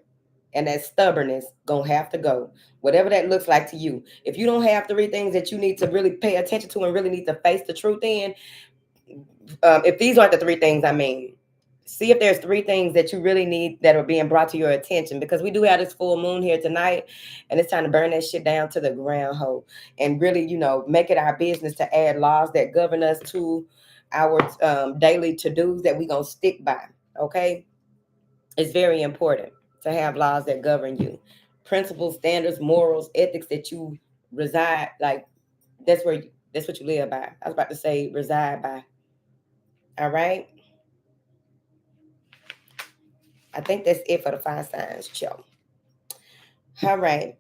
and that stubbornness gonna have to go. Whatever that looks like to you. If you don't have 3 things that you need to really pay attention to and really need to face the truth in, if these aren't the 3 things, see if there's 3 things that you really need that are being brought to your attention, because we do have this full moon here tonight, and it's time to burn that shit down to the ground hole, and really, make it our business to add laws that govern us to our daily to-dos that we gonna stick by. Okay, it's very important to have laws that govern you, principles, standards, morals, ethics that you reside, like that's what you live by. I was about to say reside by. All right. I think that's it for the 5 signs, Joe. All right.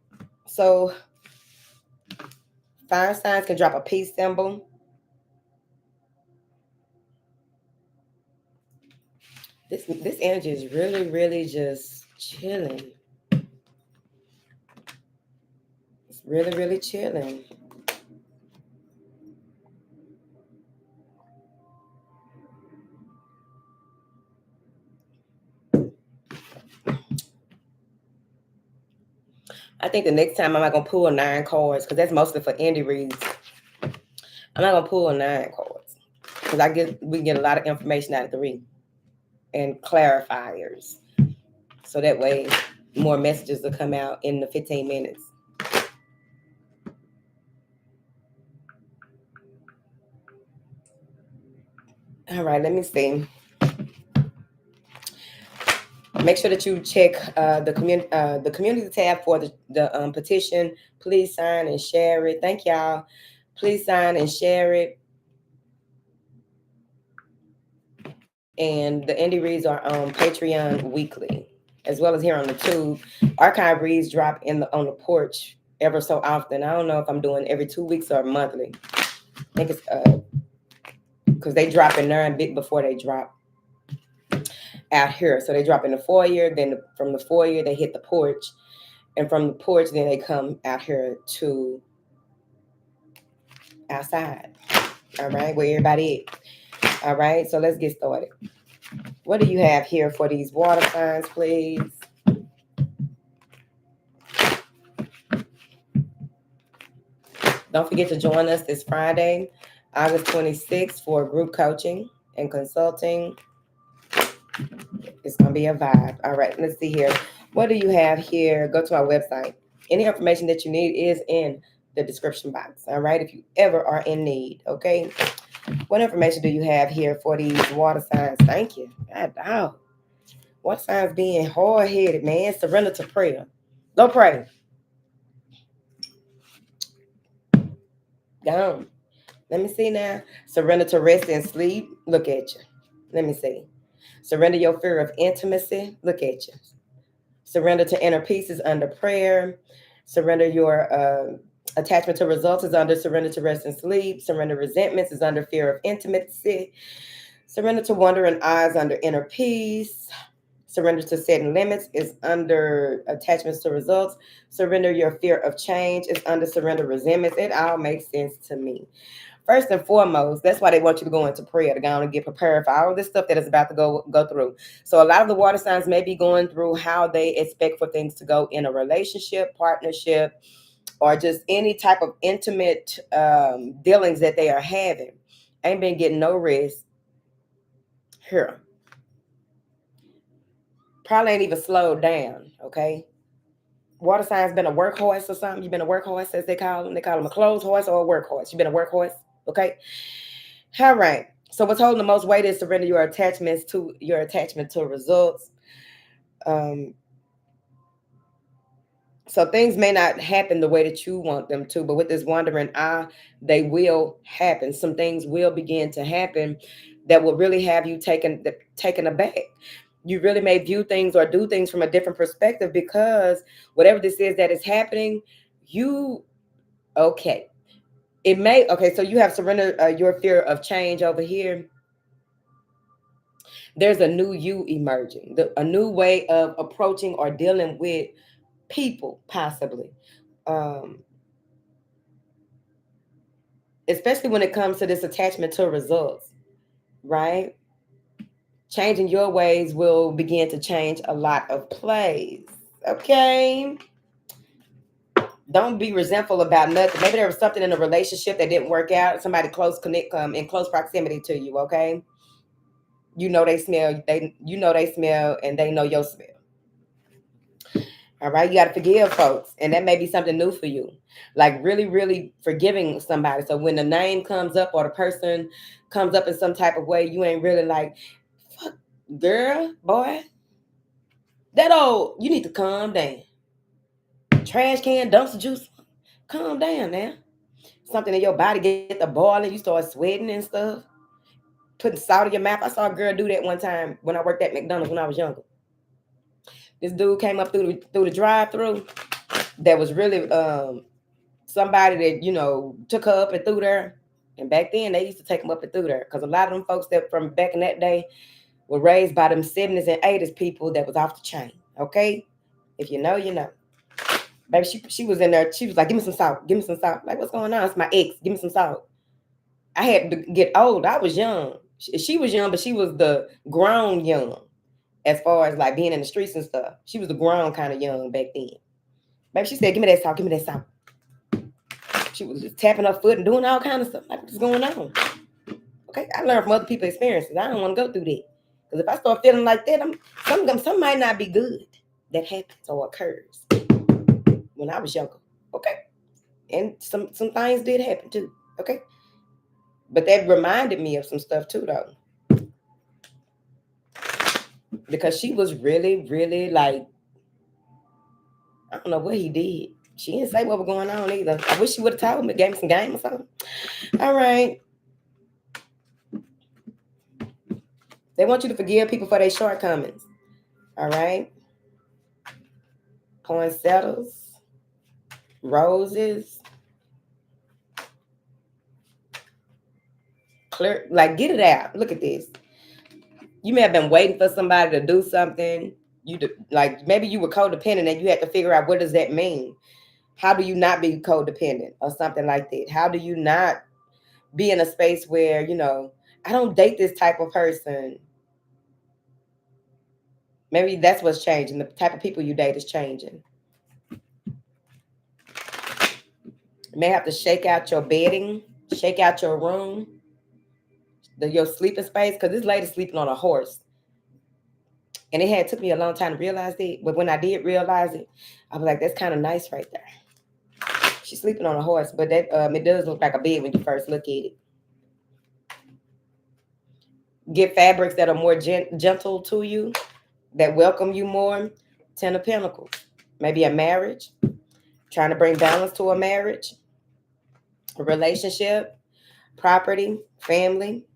So 5 signs can drop a peace symbol. This energy is really, really just chilling. It's really, really chilling. I think the next time I'm not gonna pull 9 cards, because that's mostly for indie reads. I'm not gonna pull 9 cards because we get a lot of information out of 3 and clarifiers, so that way more messages will come out in the 15 minutes. All right, let me see. Make sure that you check the community tab for the petition. Please sign and share it. Thank y'all. Please sign and share it. And the indie reads are on Patreon weekly, as well as here on the tube. Archive reads drop on the porch ever so often. I don't know if I'm doing every 2 weeks or monthly. I think it's because they drop in there a bit before they drop out here. So they drop in the foyer, then from the foyer they hit the porch, And from the porch, then they come out here to outside. All right, where everybody is. All right, so let's get started. What do you have here for these water signs, please? Don't forget to join us this Friday, August 26th, for group coaching and consulting. It's going to be a vibe. All right, let's see here. What do you have here? Go to our website. Any information that you need is in the description box. All right, if you ever are in need. Okay. What information do you have here for these water signs? Thank you. God dog. Water signs being hard-headed, man. Surrender to prayer. Go pray. Gone. Let me see now. Surrender to rest and sleep. Look at you. Let me see. Surrender your fear of intimacy. Look at you. Surrender to inner peace is under prayer. Surrender your attachment to results is under surrender to rest and sleep. Surrender resentments is under fear of intimacy. Surrender to wonder and eyes under inner peace. Surrender to setting limits is under attachments to results. Surrender your fear of change is under surrender resentments. It all makes sense to me. First and foremost, that's why they want you to go into prayer to go on and get prepared for all this stuff that is about to go through. So a lot of the water signs may be going through how they expect for things to go in a relationship, partnership, or just any type of intimate dealings that they are having. Ain't been getting no rest here. Probably ain't even slowed down, okay? Water signs been a workhorse or something. You've been a workhorse, as they call them. They call them a clothes horse or a workhorse. You've been a workhorse, okay? All right. So what's holding the most weight is surrender your attachment to results. So things may not happen the way that you want them to, but with this wandering eye, they will happen. Some things will begin to happen that will really have you taken aback. You really may view things or do things from a different perspective because whatever this is that is happening, okay. So you have surrender your fear of change over here. There's a new you emerging, a new way of approaching or dealing with people, possibly. Especially when it comes to this attachment to results, right? Changing your ways will begin to change a lot of plays. Okay. Don't be resentful about nothing. Maybe there was something in a relationship that didn't work out. Somebody in close proximity to you. Okay. You know they smell. They smell, and they know your smell. All right. You got to forgive folks, and that may be something new for you. Like really, really forgiving somebody. So when the name comes up or the person comes up in some type of way, you ain't really like, fuck, girl, boy. You need to calm down. Trash can, dumpster juice, calm down now. Something in your body get the boiling, you start sweating and stuff, putting salt in your mouth. I saw a girl do that one time when I worked at McDonald's when I was younger. This dude came up through the drive-through that was really somebody that took her up and through there. And back then they used to take them up and through there because a lot of them folks that from back in that day were raised by them 70s and 80s people that was off the chain. Okay, if you know, you know. Baby, she was in there. She was like, "Give me some salt. Give me some salt." Like, what's going on? It's my ex. Give me some salt. I had to get old. I was young. She was young, but she was the grown young as far as like being in the streets and stuff. She was the grown kind of young back then. Baby, she said, "Give me that salt. Give me that salt." She was just tapping her foot and doing all kinds of stuff. Like, what's going on? Okay, I learned from other people's experiences. I don't want to go through that because if I start feeling like that, some might not be good that happens or occurs when I was younger. Okay. And some things did happen too. Okay. But that reminded me of some stuff too, though. Because she was really, really like, I don't know what he did. She didn't say what was going on either. I wish she would have told me, gave me some game or something. All right. They want you to forgive people for their shortcomings. All right. Poinsettias, roses. Clear, like, get it out. Look at this. You may have been waiting for somebody to do something Like maybe you were codependent and you had to figure out, what does that mean? How do you not be codependent or something like that? How do you not be in a space where, I don't date this type of person? Maybe that's what's changing. The type of people you date is changing. You may have to shake out your bedding, shake out your room, your sleeping space, because this lady's sleeping on a horse. And it took me a long time to realize it. But when I did realize it, I was like, that's kind of nice right there. She's sleeping on a horse, but that it does look like a bed when you first look at it. Get fabrics that are more gentle to you, that welcome you more. Ten of Pentacles. Maybe a marriage, trying to bring balance to a marriage, a relationship, property, family.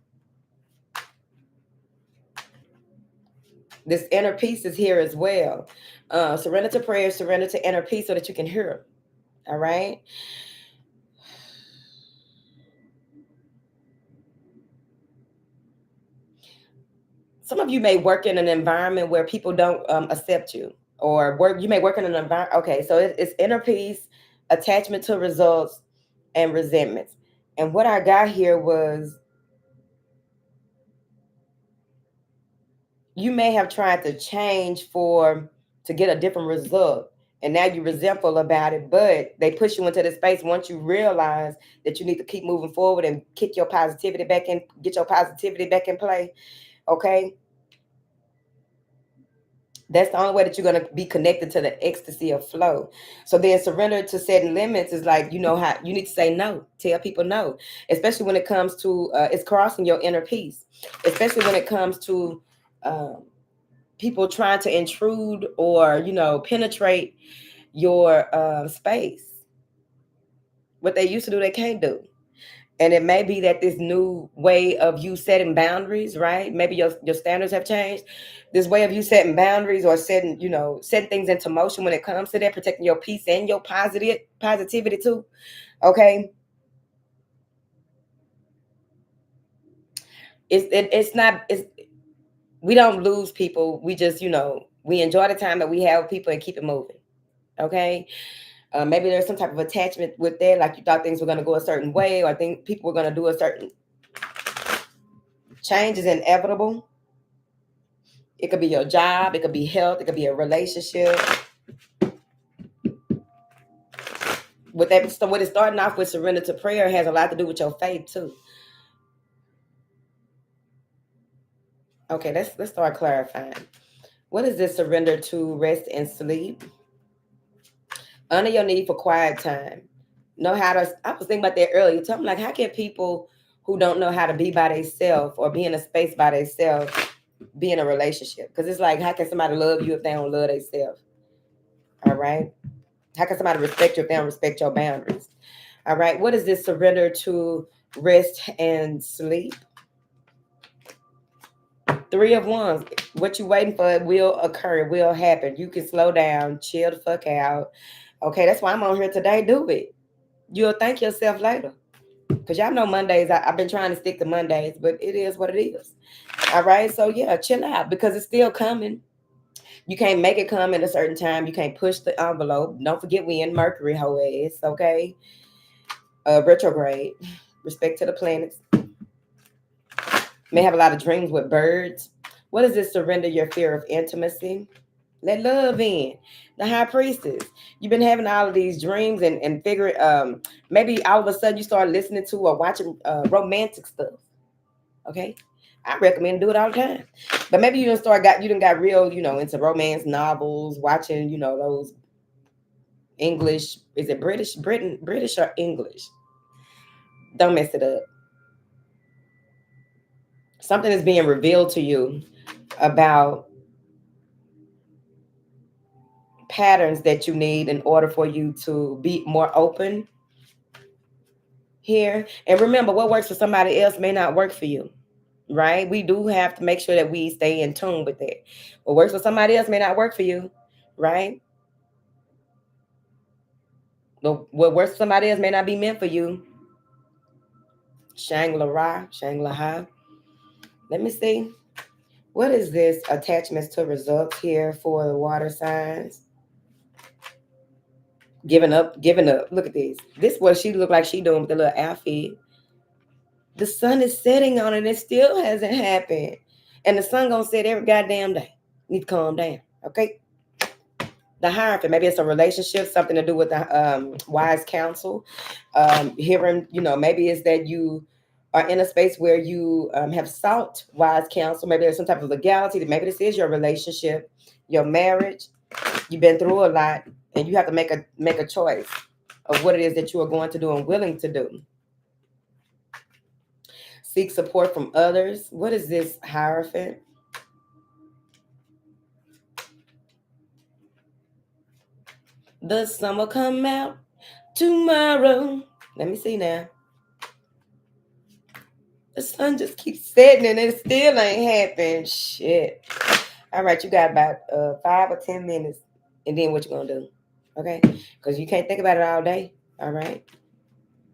This inner peace is here as well. Surrender to prayer, surrender to inner peace so that you can hear. All right. Some of you may work in an environment where people don't accept you, or you may work in an environment. Okay, so it's inner peace, attachment to results, and resentments. And what I got here was, you may have tried to change to get a different result, and now you're resentful about it, but they push you into this space once you realize that you need to keep moving forward and get your positivity back in play. Okay, that's the only way that you're going to be connected to the ecstasy of flow. So then surrender to setting limits is like, how you need to say no. Tell people no, especially when it comes to it's crossing your inner peace, especially when it comes to people trying to intrude or penetrate your space. What they used to do, they can't do. And it may be that this new way of you setting boundaries, right? Maybe your standards have changed. This way of you setting boundaries or setting things into motion when it comes to that, protecting your peace and your positivity too. Okay. We don't lose people. We just, we enjoy the time that we have with people and keep it moving. Okay. Maybe there's some type of attachment with that, like you thought things were going to go a certain way, or think people were going to do a certain. Change is inevitable. It could be your job, it could be health, it could be a relationship. With that, so what is starting off with surrender to prayer has a lot to do with your faith too. Okay, let's start clarifying. What is this surrender to rest and sleep? Honor your need for quiet time. Know how to. I was thinking about that earlier. Tell me, like, how can people who don't know how to be by themselves or be in a space by themselves be in a relationship? Because it's like, how can somebody love you if they don't love themselves? All right. How can somebody respect you if they don't respect your boundaries? All right. What is this surrender to rest and sleep? Three of Wands. What you waiting for will occur. It will happen. You can slow down, chill the fuck out. Okay, that's why I'm on here today. Do it. You'll thank yourself later. Because y'all know Mondays, I've been trying to stick to Mondays, but it is what it is. All right. So yeah, chill out because it's still coming. You can't make it come at a certain time. You can't push the envelope. Don't forget we in Mercury, hoe ass. Okay. Retrograde. Respect to the planets. May have a lot of dreams with birds. What is this? Surrender your fear of intimacy. Let love in. The High Priestess. You've been having all of these dreams and figure maybe all of a sudden you start listening to or watching romantic stuff. Okay. I recommend do it all the time. But maybe you done got real, into romance novels, watching, those English. Is it British or English? Don't mess it up. Something is being revealed to you about patterns that you need in order for you to be more open here. And remember, what works for somebody else may not work for you, right? We do have to make sure that we stay in tune with that. What works for somebody else may not work for you, right? What works for somebody else may not be meant for you. Shangri-La. Let me see. What is this? Attachments to results here for the water signs. Giving up, giving up. Look at this. This is what she looked like she doing with the little outfit. The sun is setting on it and it still hasn't happened. And the sun gonna set every goddamn day. Need to calm down, okay? The Hierophant, maybe it's a relationship, something to do with the wise counsel. Hearing, maybe it's that you are in a space where you have sought wise counsel. Maybe there's some type of legality. Maybe this is your relationship, your marriage. You've been through a lot, and you have to make a choice of what it is that you are going to do and willing to do. Seek support from others. What is this, Hierophant? The sun will come out tomorrow. Let me see now. The sun just keeps setting and it still ain't happened. Shit. All right, you got about 5 or 10 minutes. And then what you gonna do? Okay? Because you can't think about it all day. All right?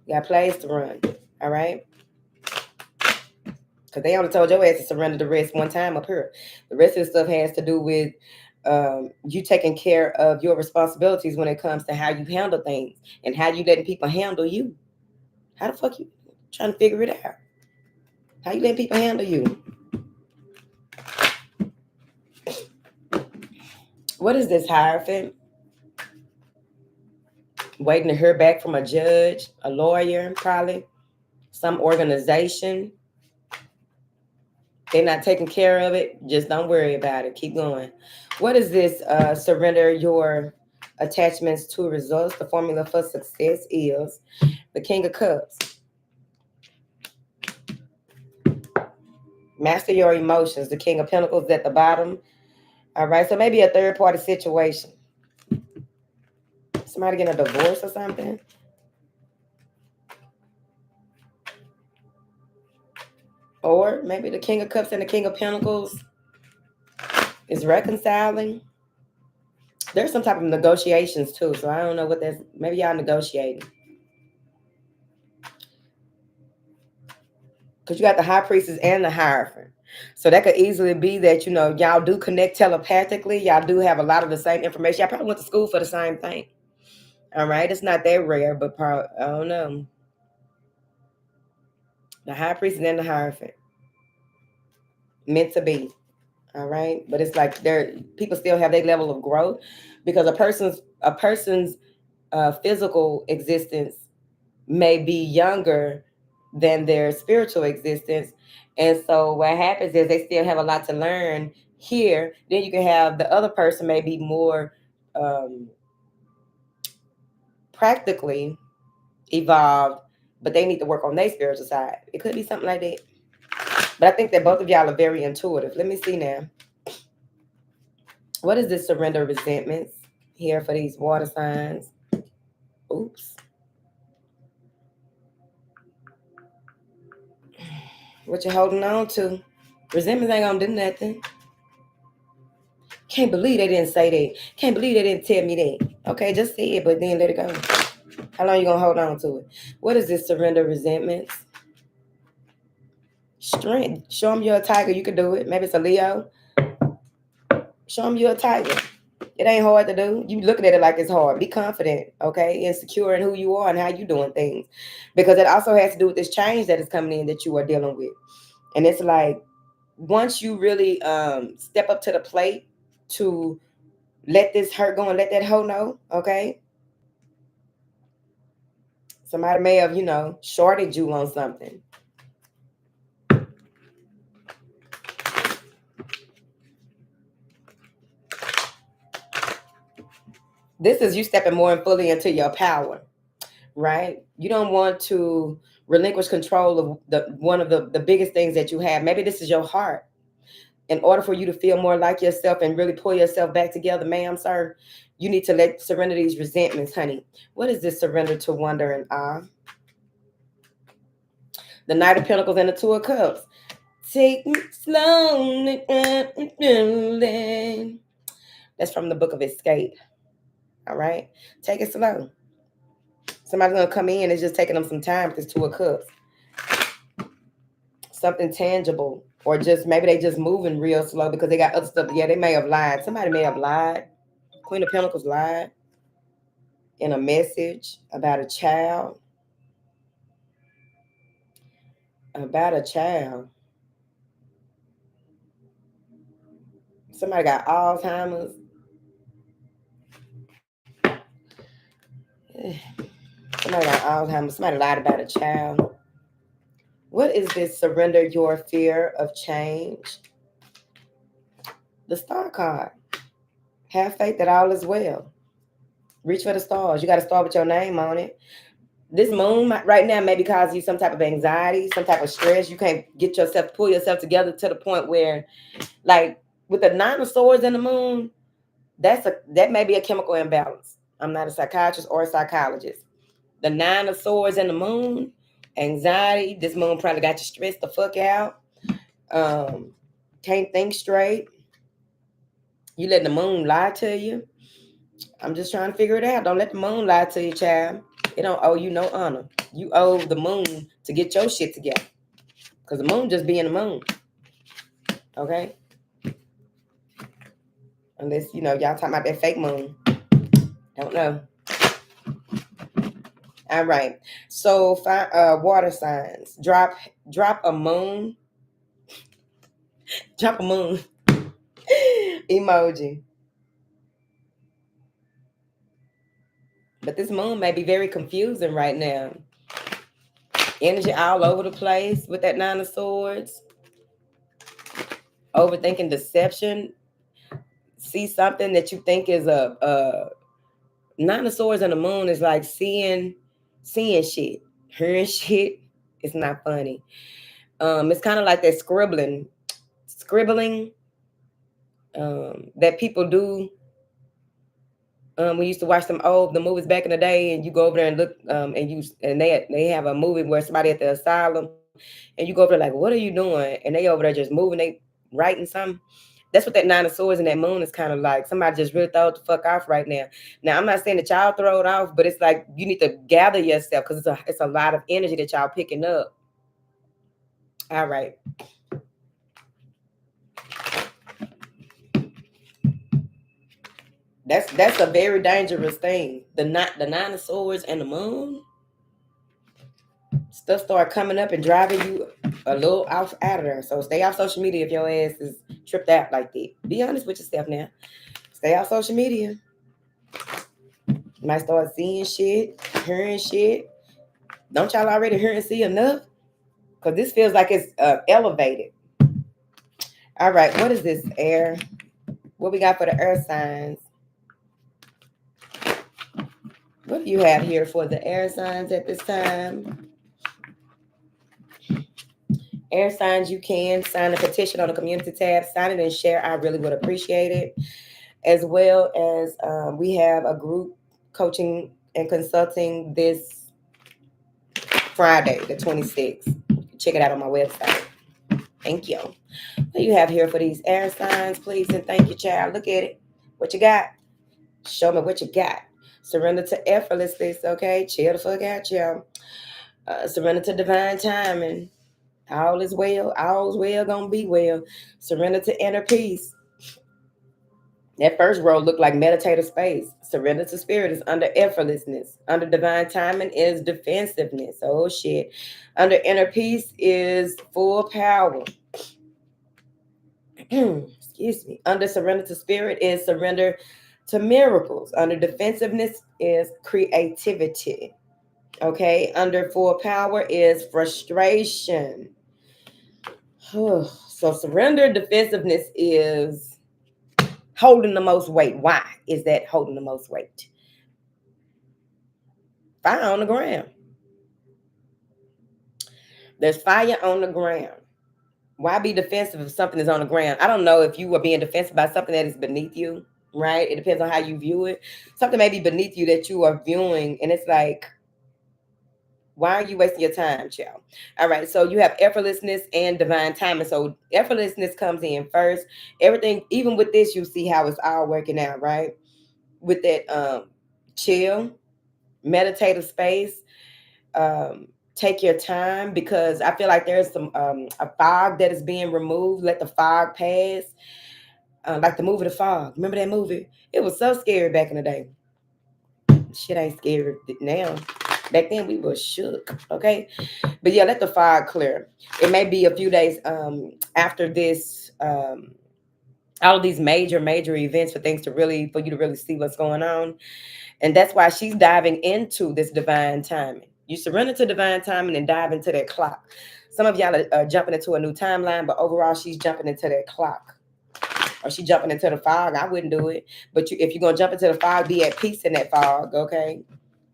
You got plays to run. All right? Because they only told your ass to surrender the rest one time up here. The rest of the stuff has to do with you taking care of your responsibilities when it comes to how you handle things and how you letting people handle you. How the fuck you trying to figure it out? How you letting people handle you? What is this, Hierophant? Waiting to hear back from a judge, a lawyer, probably some organization. They're not taking care of it. Just don't worry about it. Keep going. What is this? Surrender your attachments to results. The formula for success is the King of Cups. Master your emotions. The King of Pentacles at the bottom. All right. So maybe a third party situation. Somebody getting a divorce or something. Or maybe the King of Cups and the King of Pentacles is reconciling. There's some type of negotiations too. So I don't know what that's. Maybe y'all negotiating. Because you got the High Priestess and the Hierophant. So that could easily be that, y'all do connect telepathically. Y'all do have a lot of the same information. Y'all probably went to school for the same thing. All right. It's not that rare, but I don't know. The High Priestess and the Hierophant. Meant to be. All right. But it's like people still have their level of growth because a person's physical existence may be younger than their spiritual existence. And so what happens is they still have a lot to learn here. Then you can have the other person may be more practically evolved, but they need to work on their spiritual side. It could be something like that. But I think that both of y'all are very intuitive. Let me see now. What is this surrender resentments here for these water signs? Oops. What you holding on to? Resentments ain't gonna do nothing. Can't believe they didn't say that. Can't believe they didn't tell me that. Okay, just say it, but then let it go. How long you gonna hold on to it? What is this surrender resentments? Strength. Show them you're a tiger. You can do it. Maybe it's a Leo. Show them you're a tiger. It ain't hard to do. You looking at it like it's hard. Be confident, okay? And secure in who you are and how you doing things. Because it also has to do with this change that is coming in that you are dealing with. And it's like, once you really step up to the plate to let this hurt go and let that hoe know, okay? Somebody may have, shorted you on something. This is you stepping more and fully into your power, right? You don't want to relinquish control of one of the biggest things that you have. Maybe this is your heart. In order for you to feel more like yourself and really pull yourself back together, ma'am, sir, you need to surrender these resentments, honey. What is this surrender to wonder and awe? The Knight of Pentacles and the Two of Cups. Take me slowly. That's from the Book of Escape. All right? Take it slow. Somebody's going to come in. It's just taking them some time with this Two of Cups. something tangible, or just maybe they just moving real slow because they got other stuff. Yeah, they may have lied. Somebody may have lied. Queen of Pentacles lied in a message about a child. About a child. Somebody got Alzheimer's. Somebody got Alzheimer's. Somebody lied about a child. What is this? Surrender your fear of change. The star card. Have faith that all is well. Reach for the stars. You got to start with your name on it. This moon right now maybe cause you some type of anxiety, some type of stress. You can't pull yourself together to the point where, like with the 9 of swords in the moon, that may be a chemical imbalance. I'm not a psychiatrist or a psychologist. The 9 of swords in the moon, anxiety. This moon probably got you stressed the fuck out. Can't think straight. You let the moon lie to you. I'm just trying to figure it out. Don't let the moon lie to you, child. It don't owe you no honor. You owe the moon to get your shit together. Because the moon just being the moon. Okay? Unless, y'all talking about that fake moon. Don't know. All right. So, water signs. Drop a moon. Drop a moon. Emoji. But this moon may be very confusing right now. Energy all over the place with that 9 of swords. Overthinking, deception. See something that you think is a 9 of swords and the moon is like seeing shit, hearing shit. It's not funny. It's kind of like that scribbling that people do. We used to watch the movies back in the day, and you go over there and look, and they have a movie where somebody at the asylum, and you go over there like, what are you doing? And they over there just moving, they writing something. That's what that 9 of swords and that moon is kind of like. Somebody just really throw it the fuck off right now. Now, I'm not saying that y'all throw it off, but it's like you need to gather yourself because it's a lot of energy that y'all picking up. All right. That's a very dangerous thing. The 9 of swords and the moon. Stuff start coming up and driving you a little out of there. So stay off social media if your ass is tripped out like that. Be honest with yourself now. Stay off social media. You might start seeing shit, hearing shit. Don't y'all already hear and see enough? Because this feels like it's elevated. All right, what is this, air? What we got for the earth signs? What do you have here for the air signs at this time? Air signs, you can sign a petition on the community tab. Sign it and share. I really would appreciate it. As well as we have a group coaching and consulting this Friday, the 26th. Check it out on my website. Thank you. What do you have here for these air signs, please? And thank you, child. Look at it. What you got? Show me what you got. Surrender to effortlessness, okay? Chill the fuck out, y'all. Surrender to divine timing. All is well. All's well gonna be well. Surrender to inner peace. That first row looked like meditative space. Surrender to spirit is under effortlessness. Under divine timing is defensiveness. Oh shit. Under inner peace is full power. Excuse me. Under surrender to spirit is surrender to miracles. Under defensiveness is creativity. Okay. Under full power is frustration. So surrender defensiveness is holding the most weight. Why is that holding the most weight? Fire on the ground. There's fire on the ground. Why be defensive if something is on the ground? I don't know if you are being defensive about something that is beneath you, right? It depends on how you view it. Something may be beneath you that you are viewing, and it's like, why are you wasting your time, child? All right, so you have effortlessness and divine timing. So effortlessness comes in first. Everything, even with this, you see how it's all working out, right? With that chill, meditative space, Take your time, because I feel like there's some a fog that is being removed. Let the fog pass. Like the movie The Fog. Remember that movie? It was so scary back in the day. Shit ain't scary now. Back then we were shook. Okay. But yeah, let the fog clear. It may be a few days after this, all of these major events, for you to really see what's going on. And that's why she's diving into this divine timing. You surrender to divine timing and dive into that clock. Some of y'all are jumping into a new timeline, but overall, she's jumping into that clock. Or she jumping into the fog. I wouldn't do it. But if you're going to jump into the fog, be at peace in that fog, okay?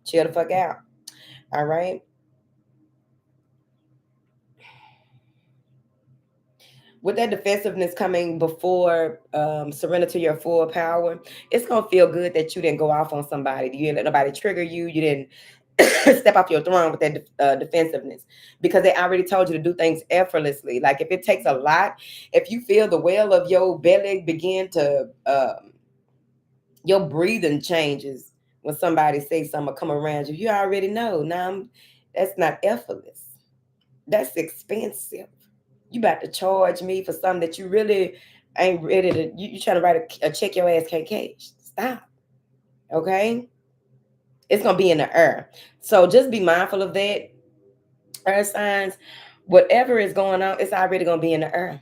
Chill the fuck out. All right? With that defensiveness coming before surrender to your full power, it's gonna feel good that you didn't go off on somebody. You didn't let nobody trigger you. You didn't step off your throne with that defensiveness, because they already told you to do things effortlessly. Like if it takes a lot, if you feel the well of your belly begin to, your breathing changes when somebody says something or come around you. You already know. Now that's not effortless. That's expensive. You about to charge me for something that you really ain't ready to. You trying to write a check your ass can't cash. Stop. Okay? It's gonna be in the air. So just be mindful of that. Earth signs, whatever is going on, it's already gonna be in the air.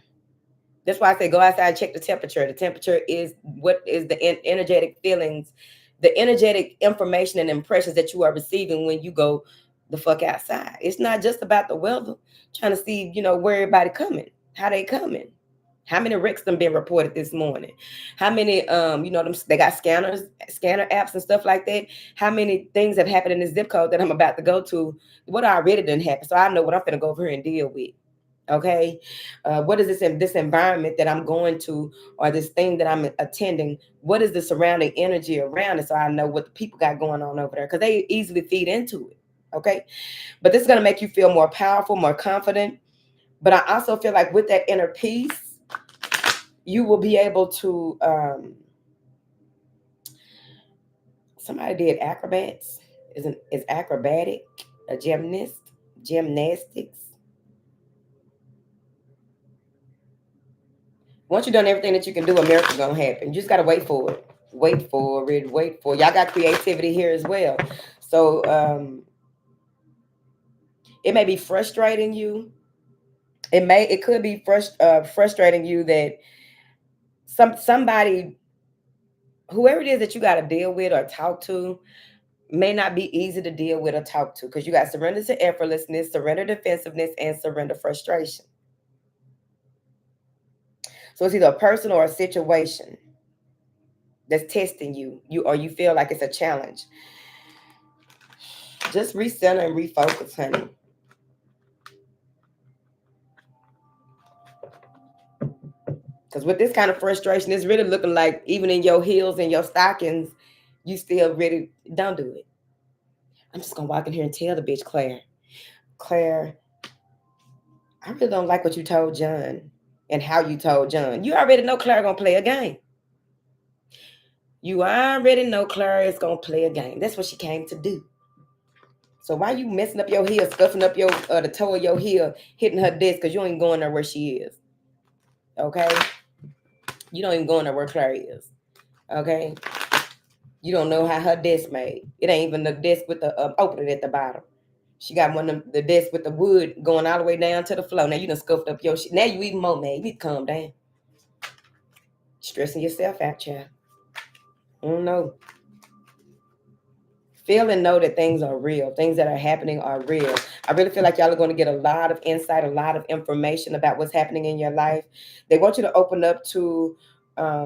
That's why I say go outside, check the temperature. The temperature is what is the energetic feelings, the energetic information and impressions that you are receiving when you go the fuck outside. It's not just about the weather. Trying to see, where everybody coming, how they coming. How many wrecks them been reported this morning? How many, they got scanner apps and stuff like that. How many things have happened in this zip code that I'm about to go to? What already didn't happen? So I know what I'm gonna go over here and deal with. Okay, what is this environment that I'm going to, or this thing that I'm attending? What is the surrounding energy around it, so I know what the people got going on over there, because they easily feed into it. Okay, but this is going to make you feel more powerful, more confident. But I also feel like with that inner peace, you will be able to, somebody did acrobats, is acrobatic, a gymnastics. Once you've done everything that you can do, a miracle gonna happen. You just gotta wait for it. Wait for it. Wait for it. Y'all got creativity here as well. So it may be frustrating you. It could be frustrating you that somebody, whoever it is that you got to deal with or talk to, may not be easy to deal with or talk to, because you got surrender to effortlessness, surrender defensiveness, and surrender frustration. So it's either a person or a situation that's testing or you feel like it's a challenge. Just recenter and refocus, honey. Because with this kind of frustration, it's really looking like even in your heels and your stockings, you still really don't do it. I'm just gonna walk in here and tell the bitch, Claire, I really don't like what you told John and how you told John. You already know Claire gonna play a game. You already know Claire is gonna play a game. That's what she came to do. So why you messing up your heel, scuffing up your the toe of your heel, hitting her disc, because you ain't going there where she is. Okay? You don't even go in there where Claire is. Okay? You don't know how her desk made. It ain't even the desk with the opening at the bottom. She got one of the desks with the wood going all the way down to the floor. Now you done scuffed up your shit. Now you even more mad. You need to calm down. Stressing yourself out, child. I don't know. Feel and know that things are real. Things that are happening are real. I really feel like y'all are going to get a lot of insight, a lot of information about what's happening in your life. They want you to open up to,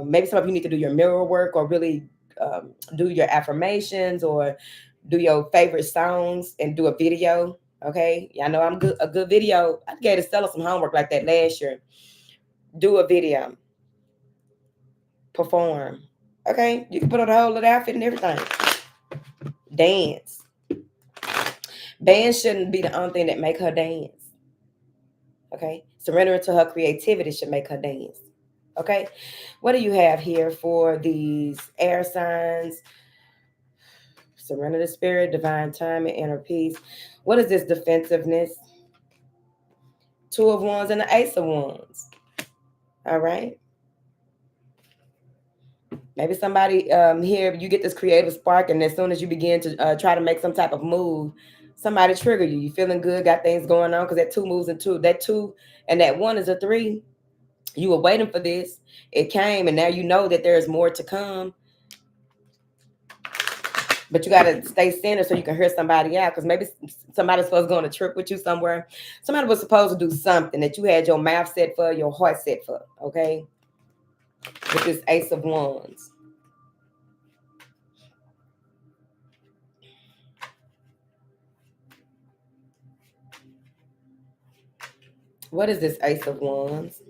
maybe some of you need to do your mirror work, or really do your affirmations, or do your favorite songs and do a video. Okay. Y'all know a good video. I gave Stella some homework like that last year. Do a video. Perform. Okay. You can put on a whole little outfit and everything. Dance. Dance shouldn't be the only thing that make her dance. Okay. Surrendering to her creativity should make her dance. Okay. What do you have here for these air signs? Surrender to spirit, divine timing, inner peace. What is this defensiveness? Two of Wands and the Ace of Wands. All right. Maybe somebody here, you get this creative spark, and as soon as you begin to try to make some type of move, somebody trigger you. You feeling good, got things going on, because that two moves in two. That two and that one is a three. You were waiting for this. It came, and now you know that there's more to come. But you got to stay centered so you can hear somebody out, because maybe somebody's supposed to go on a trip with you somewhere. Somebody was supposed to do something that you had your mouth set for, your heart set for, okay? With this Ace of Wands. What is this Ace of Wands?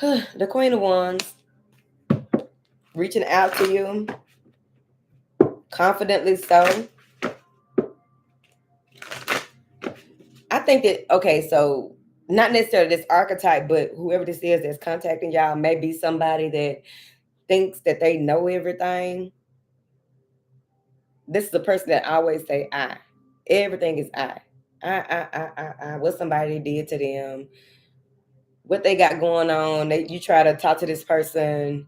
The Queen of Wands. Reaching out to you. Confidently so. I think that, okay, so not necessarily this archetype, but whoever this is that's contacting y'all may be somebody that thinks that they know everything. This is a person that always say I. Everything is I. I. What somebody did to them, what they got going on. You try to talk to this person,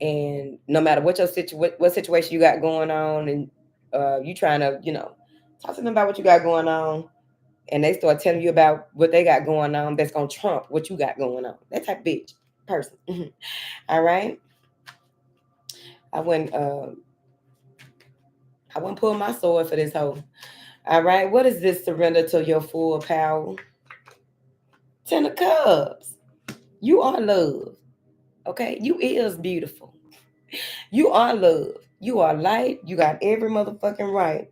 and no matter what what situation you got going on, and you trying to, talk to them about what you got going on, and they start telling you about what they got going on that's gonna trump what you got going on. That type of bitch person. All right. I wouldn't pull my sword for this hoe. All right. What is this? Surrender to your full power. Ten of Cups. You are love. Okay. You is beautiful. You are love. You are light. You got every motherfucking right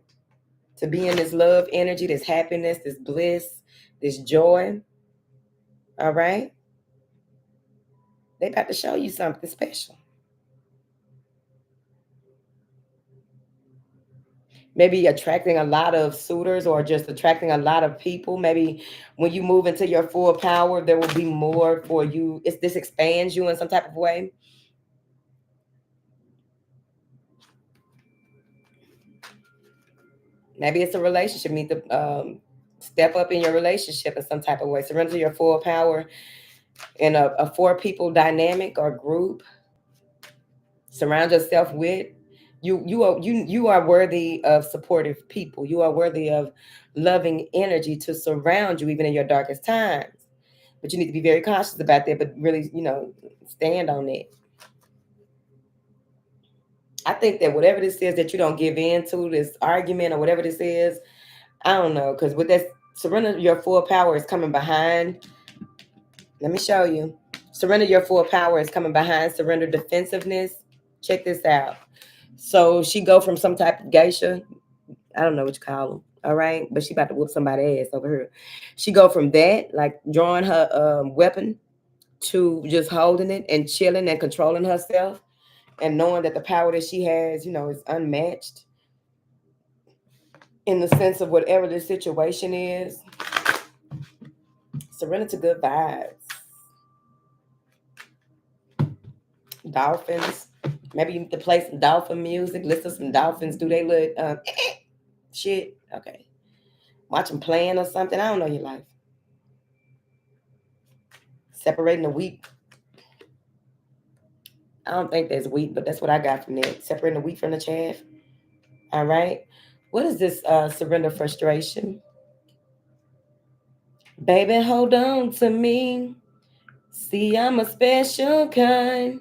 to be in this love energy, this happiness, this bliss, this joy. All right. They about to show you something special. Maybe attracting a lot of suitors, or just attracting a lot of people. Maybe when you move into your full power, there will be more for you. This expands you in some type of way. Maybe it's a relationship. You need to step up in your relationship in some type of way. Surrender to your full power in a four people dynamic or group. Surround yourself with. You are worthy of supportive people. You are worthy of loving energy to surround you even in your darkest times. But you need to be very cautious about that, but really, stand on it. I think that whatever this is that you don't give in to, this argument or whatever this is, I don't know, because with that surrender your full power is coming behind. Let me show you. Surrender your full power is coming behind surrender defensiveness. Check this out. So she go from some type of geisha. I don't know what you call them. All right. But she about to whoop somebody's ass over here. She go from that, like drawing her weapon, to just holding it and chilling and controlling herself, and knowing that the power that she has, is unmatched in the sense of whatever the situation is. Surrender to good vibes. Dolphins. Maybe you need to play some dolphin music, listen to some dolphins do they little shit. Okay. Watch them playing or something. I don't know your life. Separating the wheat. I don't think there's wheat, but that's what I got from that. Separating the wheat from the chaff. All right. What is this surrender frustration? Baby, hold on to me. See, I'm a special kind.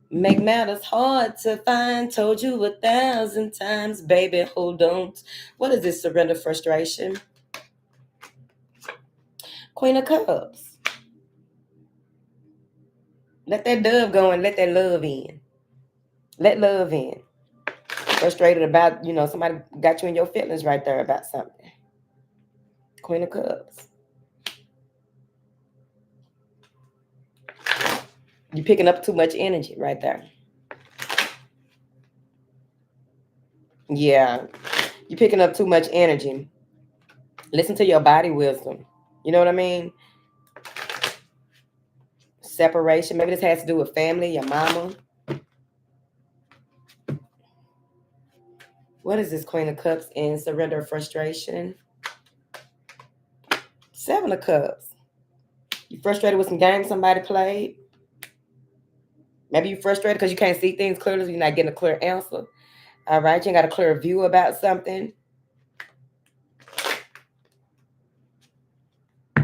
Make matters hard to find. Told you 1,000 times. Baby, hold on. What is this surrender frustration? Queen of Cups. Let that dove go and let that love in. Let love in. Frustrated about, somebody got you in your feelings right there about something. Queen of Cups. You're picking up too much energy right there. Yeah. You're picking up too much energy. Listen to your body wisdom. You know what I mean? Separation. Maybe this has to do with family, your mama. What is this Queen of Cups in surrender, frustration? Seven of Cups. You frustrated with some games somebody played. Maybe you're frustrated because you can't see things clearly, so you're not getting a clear answer. All right, you ain't got a clear view about something.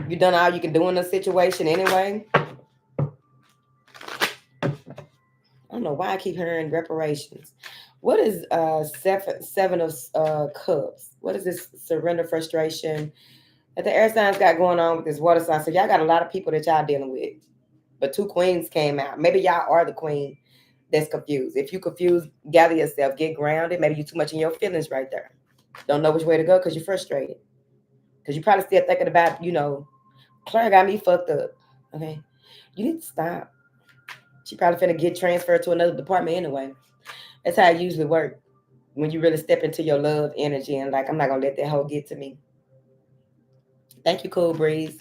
You done all you can do in a situation anyway. I don't know why I keep hearing reparations. What is seven of cups? What is this surrender, frustration that the air signs got going on with this water sign? So y'all got a lot of people that y'all dealing with. But two queens came out. Maybe y'all are the queen that's confused. If you confused, gather yourself, get grounded. Maybe you're too much in your feelings right there. Don't know which way to go because you're frustrated. Because you're probably still thinking about, Claire got me fucked up. Okay. You need to stop. She probably finna get transferred to another department anyway. That's how it usually works. When you really step into your love energy and like, I'm not gonna let that hoe get to me. Thank you, Cool Breeze.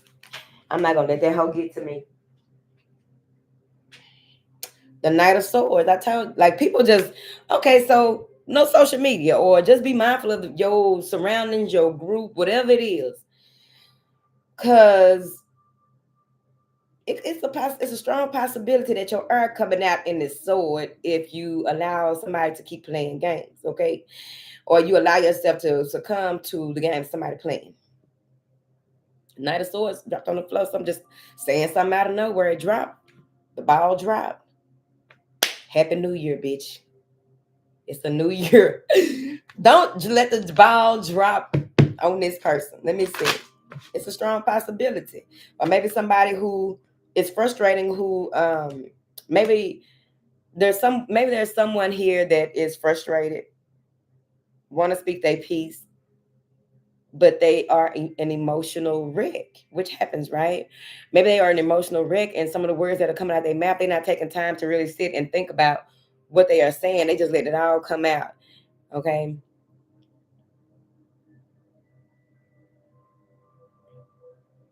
I'm not gonna let that hoe get to me. The Knight of Swords. I tell like people just okay, so no social media or just be mindful of your surroundings, your group, whatever it is. Cause it's a strong possibility that your air coming out in this sword if you allow somebody to keep playing games, okay? Or you allow yourself to succumb to the game somebody playing. Knight of Swords dropped on the floor. So I'm just saying something out of nowhere. It dropped. The ball dropped. Happy New Year, bitch. It's a new year. Don't let the ball drop on this person. Let me see. It's a strong possibility. Or maybe somebody who is frustrating who maybe there's someone here that is frustrated, want to speak their piece, but they are an emotional wreck, which happens, right? Maybe they are an emotional wreck, and some of the words that are coming out their mouth, they're not taking time to really sit and think about what they are saying. They just let it all come out. Okay.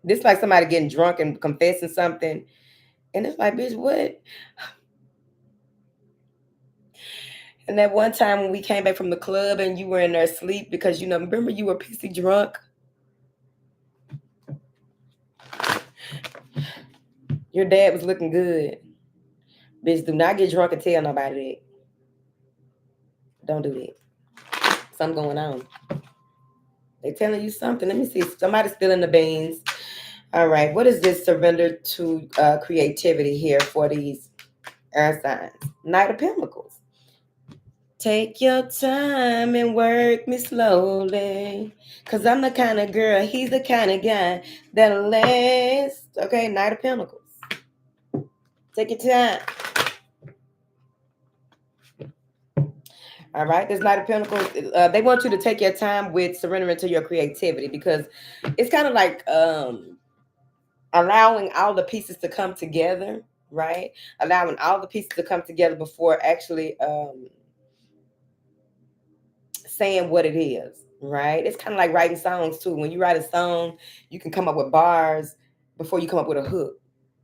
This is like somebody getting drunk and confessing something. And it's like, bitch, what? And that one time when we came back from the club and you were in there asleep because, remember you were pissy drunk? Your dad was looking good. Bitch, do not get drunk and tell nobody that. Don't do that. Something going on. They telling you something. Let me see. Somebody's spilling the beans. All right. What is this surrender to creativity here for these air signs? Knight of Pentacles. Take your time and work me slowly. Because I'm the kind of girl, he's the kind of guy that'll last. Okay, Knight of Pentacles. Take your time. All right, this Knight of Pentacles, they want you to take your time with surrendering to your creativity because it's kind of like allowing all the pieces to come together, right? Allowing all the pieces to come together before actually saying what it is, right? It's kind of like writing songs too. When you write a song, you can come up with bars before you come up with a hook,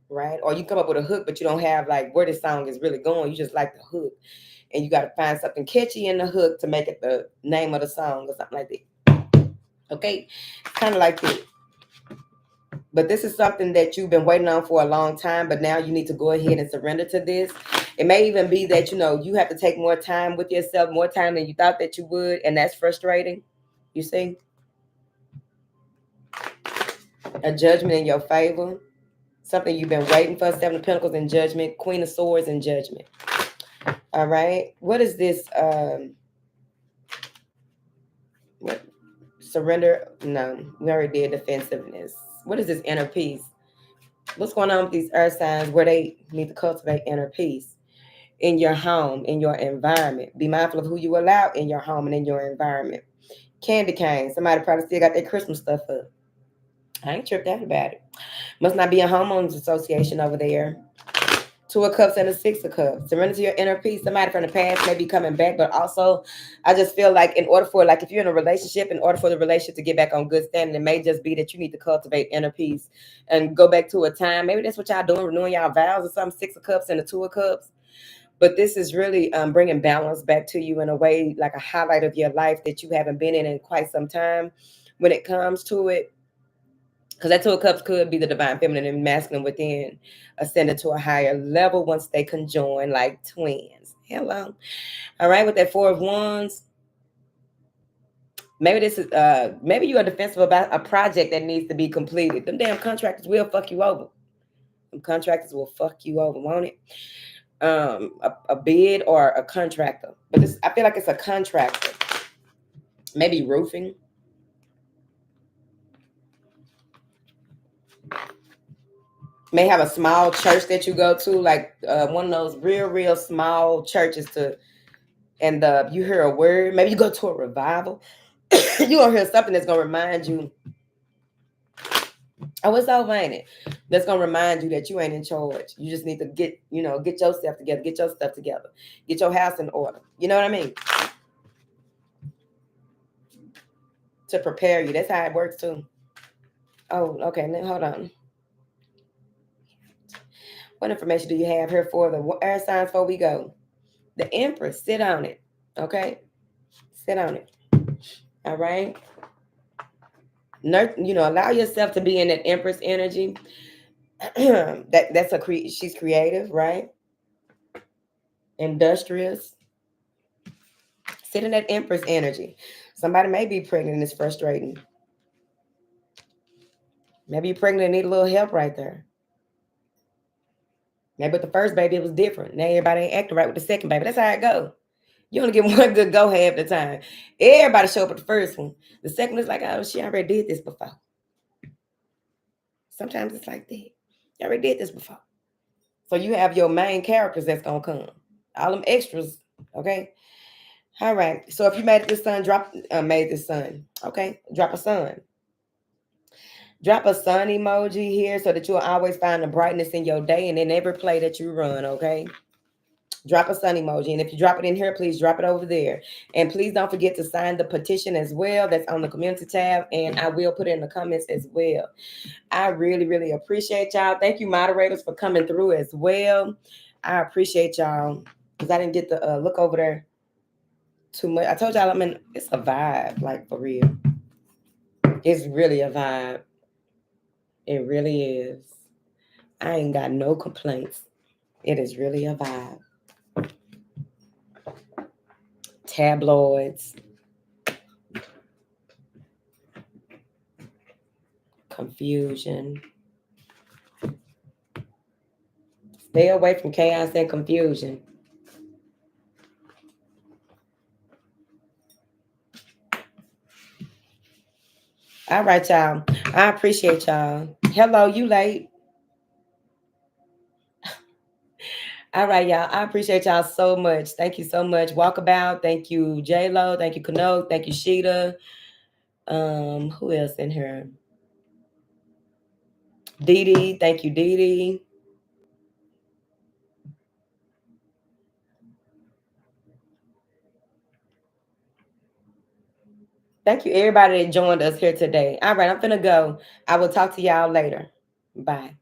right? Or you come up with a hook, but you don't have like where the song is really going. You just like the hook. And you got to find something catchy in the hook to make it the name of the song or something like that. Okay? Kind of like that. But this is something that you've been waiting on for a long time, but now you need to go ahead and surrender to this. It may even be that, you have to take more time with yourself, more time than you thought that you would, and that's frustrating. You see? A judgment in your favor. Something you've been waiting for. Seven of Pentacles in Judgment. Queen of Swords in Judgment. All right. What is this? What? Surrender? No, we already did defensiveness. What is this inner peace? What's going on with these earth signs where they need to cultivate inner peace in your home, in your environment? Be mindful of who you allow in your home and in your environment. Candy cane. Somebody probably still got their Christmas stuff up. I ain't tripped out about it. Must not be a homeowners association over there. Two of Cups and a Six of Cups. Surrender to your inner peace. Somebody from the past may be coming back, but also I just feel like in order for, like if you're in a relationship, in order for the relationship to get back on good standing, it may just be that you need to cultivate inner peace and go back to a time. Maybe that's what y'all doing, renewing y'all vows or something. Six of Cups and a Two of Cups. But this is really bringing balance back to you in a way, like a highlight of your life that you haven't been in quite some time when it comes to it. Because that Two of Cups could be the divine feminine and masculine within ascended to a higher level once they conjoin like twins. Hello. All right, with that Four of Wands, maybe this is maybe you are defensive about a project that needs to be completed. Them damn contractors will fuck you over. Them contractors will fuck you over, won't it? A bid or a contractor. But this, I feel like it's a contractor. Maybe roofing. May have a small church that you go to, like one of those real small churches to, and you hear a word. Maybe you go to a revival. You gonna hear something that's gonna remind you, oh, it's over, ain't it? That's gonna remind you that you ain't in charge. You just need to get yourself together, get your stuff together, get your house in order. You know what I mean? To prepare you. That's how it works too. Oh, okay. Now hold on. What information do you have here for the air signs before we go? The Empress. Sit on it. Okay? Sit on it. All right? Allow yourself to be in that Empress energy. She's creative, right? Industrious. Sit in that Empress energy. Somebody may be pregnant and it's frustrating. Maybe you're pregnant and need a little help right there. Maybe with the first baby it was different. Now everybody ain't acting right with the second baby. That's how it goes. You only get one good go half the time. Everybody show up at the first one. The second one is like, oh, she already did this before. Sometimes it's like that. You already did this before. So you have your main characters that's going to come. All them extras, okay? All right. So if you made this sun, made this sun, okay? Drop a sun. Drop a sun emoji here so that you'll always find the brightness in your day and in every play that you run, okay? Drop a sun emoji. And if you drop it in here, please drop it over there. And please don't forget to sign the petition as well. That's on the community tab. And I will put it in the comments as well. I really appreciate y'all. Thank you, moderators, for coming through as well. I appreciate y'all because I didn't get to look over there too much. I told y'all, it's a vibe, like for real. It's really a vibe. It really is. I ain't got no complaints. It is really a vibe. Tabloids. Confusion. Stay away from chaos and confusion. All right, y'all. I appreciate y'all. Hello, you late. All right, y'all. I appreciate y'all so much. Thank you so much. Walkabout. Thank you, J-Lo. Thank you, Kano. Thank you, Sheeta. Who else in here? Dee Dee. Thank you, Dee Dee. Thank you, everybody that joined us here today. All right, I'm finna go. I will talk to y'all later. Bye.